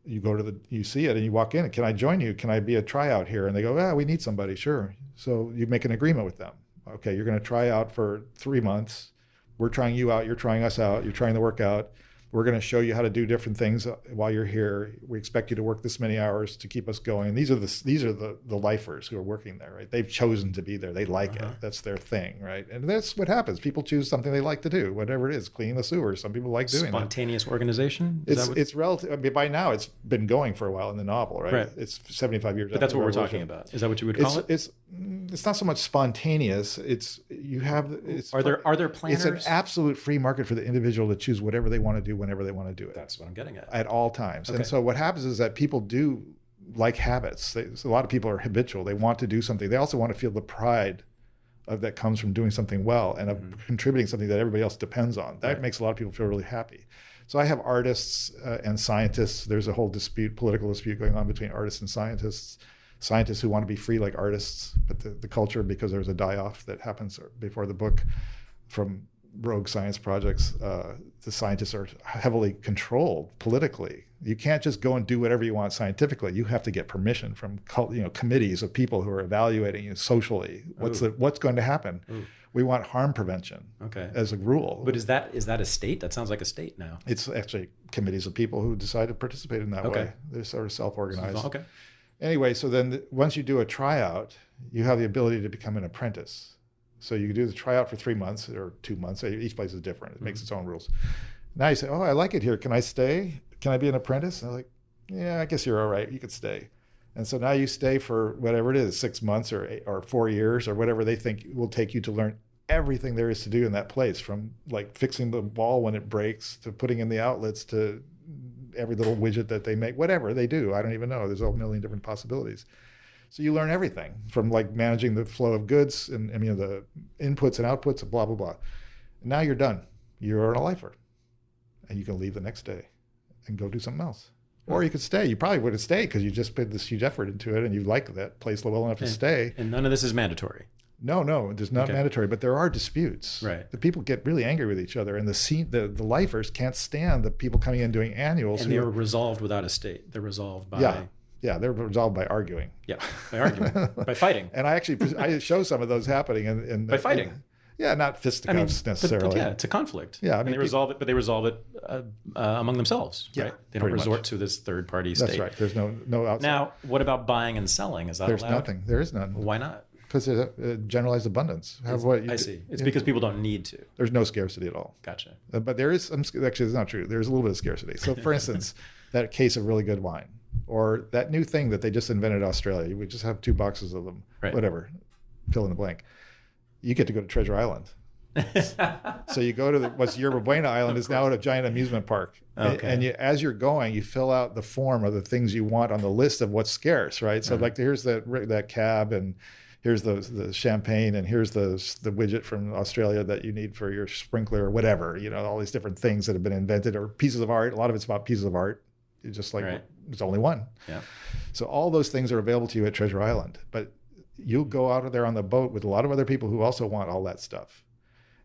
You see it and you walk in. Can I join you? Can I be a tryout here? And they go, we need somebody. Sure. So you make an agreement with them. Okay, you're going to try out for 3 months. We're trying you out, you're trying us out, you're trying the work out. We're going to show you how to do different things while you're here. We expect you to work this many hours to keep us going. And these are the lifers who are working there, right? They've chosen to be there. They like it. That's their thing, right? And that's what happens. People choose something they like to do, whatever it is, cleaning the sewers. Some people like doing Spontaneous organization? It's relative. I mean, by now it's been going for a while in the novel, right? It's 75 years. But that's what we're talking about. Is that what you would call it? It's not so much spontaneous. Are there planners? It's an absolute free market for the individual to choose whatever they want to do whenever they want to do it. That's what I'm getting at all times. Okay. And so what happens is that people do like habits. So a lot of people are habitual. They want to do something. They also want to feel the pride that comes from doing something well and of contributing something that everybody else depends on. That makes a lot of people feel really happy. So I have artists and scientists. There's a whole political dispute going on between artists and scientists. Scientists who want to be free like artists, but the culture, because there's a die-off that happens before the book from rogue science projects, the scientists are heavily controlled politically. You can't just go and do whatever you want scientifically. You have to get permission from committees of people who are evaluating you socially. What's going to happen? Ooh. We want harm prevention as a rule. But is that a state? That sounds like a state now. It's actually committees of people who decide to participate in that way. They're sort of self-organized. Okay. Anyway, so then once you do a tryout, you have the ability to become an apprentice. So you do the tryout for 3 months or 2 months. Each place is different. It makes its own rules. Now you say, oh, I like it here. Can I stay? Can I be an apprentice? And they're like, yeah, I guess you're all right. You could stay. And so now you stay for whatever it is, 6 months or 4 years or whatever they think will take you to learn everything there is to do in that place, from like fixing the wall when it breaks to putting in the outlets to every little widget that they make, whatever they do. I don't even know. There's a million different possibilities. So you learn everything from like managing the flow of goods and the inputs and outputs and blah, blah, blah. And now you're done. You're a lifer. And you can leave the next day and go do something else. Or you could stay. You probably would have stayed because you just put this huge effort into it and you like that place well enough to stay. And none of this is mandatory. No, it's not mandatory, but there are disputes. Right. The people get really angry with each other, and the lifers can't stand the people coming in doing annuals. And they're resolved without a state. They're resolved by... Yeah, they're resolved by arguing. Yeah, by arguing, by fighting. And I show some of those happening by fighting. Not fisticuffs necessarily. But it's a conflict. Yeah, they resolve it, but they resolve it among themselves. Yeah, right? They don't resort to this third-party state. That's right. There's no outside. Now, what about buying and selling? Is that allowed? There's nothing. There is none. Why not? Because there's a generalized abundance. I see. It's because people don't need to. There's no scarcity at all. Gotcha. But there is some. Actually, it's not true. There's a little bit of scarcity. So, for instance, that case of really good wine, or that new thing that they just invented in Australia. You would just have 2 boxes of them. Right. Whatever. Fill in the blank. You get to go to Treasure Island. So you go to what's Yerba Buena Island is now a giant amusement park. Okay. And as you're going, you fill out the form of the things you want on the list of what's scarce, right? So like here's that cab, and here's the champagne, and here's the widget from Australia that you need for your sprinkler or whatever, all these different things that have been invented, or pieces of art. A lot of it's about pieces of art. It's just like There's only one. Yeah. So all those things are available to you at Treasure Island, but you'll go out there on the boat with a lot of other people who also want all that stuff.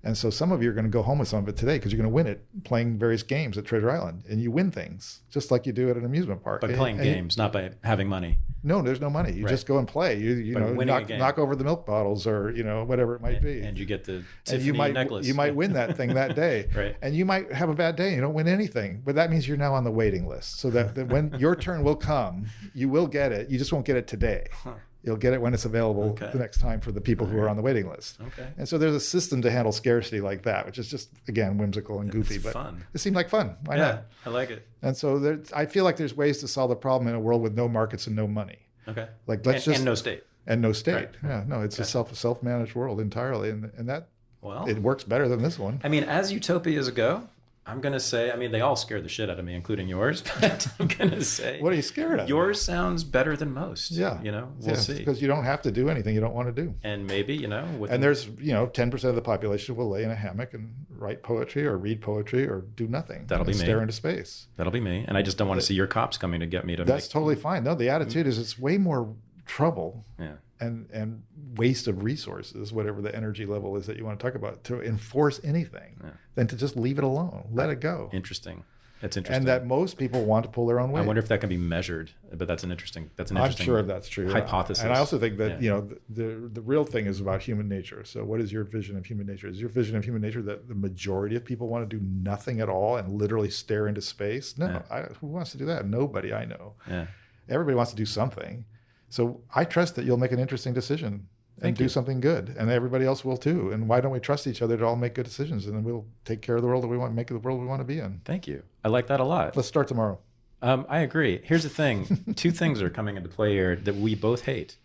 And so some of you are going to go home with some of it today because you're going to win it playing various games at Treasure Island. And you win things just like you do at an amusement park. By playing games, not by having money. No, there's no money. You just go and play. You knock over the milk bottles or, whatever it might be. And you get the Tiffany necklace. You might win that thing that day. Right. And you might have a bad day and you don't win anything. But that means you're now on the waiting list. So that when your turn will come, you will get it. You just won't get it today. Huh. You'll get it when it's available the next time for the people who are on the waiting list. Okay. And so there's a system to handle scarcity like that, which is just, again, whimsical and goofy. But fun. It seemed like fun. Why not? I like it. And so I feel like there's ways to solve the problem in a world with no markets and no money. Okay. Like and no state. And no state. Right. Yeah. No, it's a self-managed world entirely. And that, well, it works better than this one. I mean, as utopias go, I'm going to say, they all scare the shit out of me, including yours, but I'm going to say... What are you scared of? Yours sounds better than most. Yeah. We'll see. Because you don't have to do anything you don't want to do. And maybe, And there's, 10% of the population will lay in a hammock and write poetry or read poetry or do nothing. That'll be me. Stare into space. That'll be me. And I just don't want to see your cops coming to get me to That's totally fine. No, the attitude is it's way more trouble. Yeah. And waste of resources, whatever the energy level is that you want to talk about, to enforce anything than to just leave it alone, let it go. Interesting. That's interesting. And that most people want to pull their own weight. I wonder if that can be measured, but that's an interesting I'm sure that's true. hypothesis. And I also think that, the real thing is about human nature. So what is your vision of human nature? Is your vision of human nature that the majority of people want to do nothing at all and literally stare into space? No, who wants to do that? Nobody I know. Yeah. Everybody wants to do something. So I trust that you'll make an interesting decision and do something good, and everybody else will too. And why don't we trust each other to all make good decisions, and then we'll take care of the world that we want, make the world we want to be in. Thank you. I like that a lot. Let's start tomorrow. I agree. Here's the thing. Two things are coming into play here that we both hate.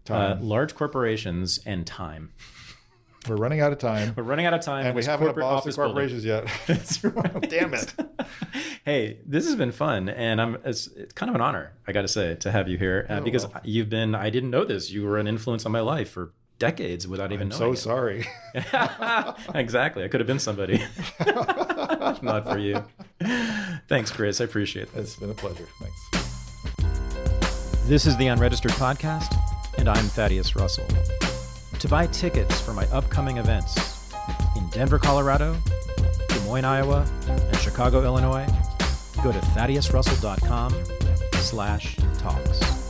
Large corporations and time. We're running out of time. We're running out of time. And we haven't abolished the corporations yet. That's right. Damn it. Hey, this has been fun. And it's kind of an honor, I got to say, to have you here. Because I didn't know this. You were an influence on my life for decades without even knowing. I'm so sorry. Exactly. I could have been somebody. Not for you. Thanks, Chris. I appreciate that. It's been a pleasure. Thanks. This is the Unregistered Podcast, and I'm Thaddeus Russell. To buy tickets for my upcoming events in Denver, Colorado, Des Moines, Iowa, and Chicago, Illinois, go to thaddeusrussell.com/talks.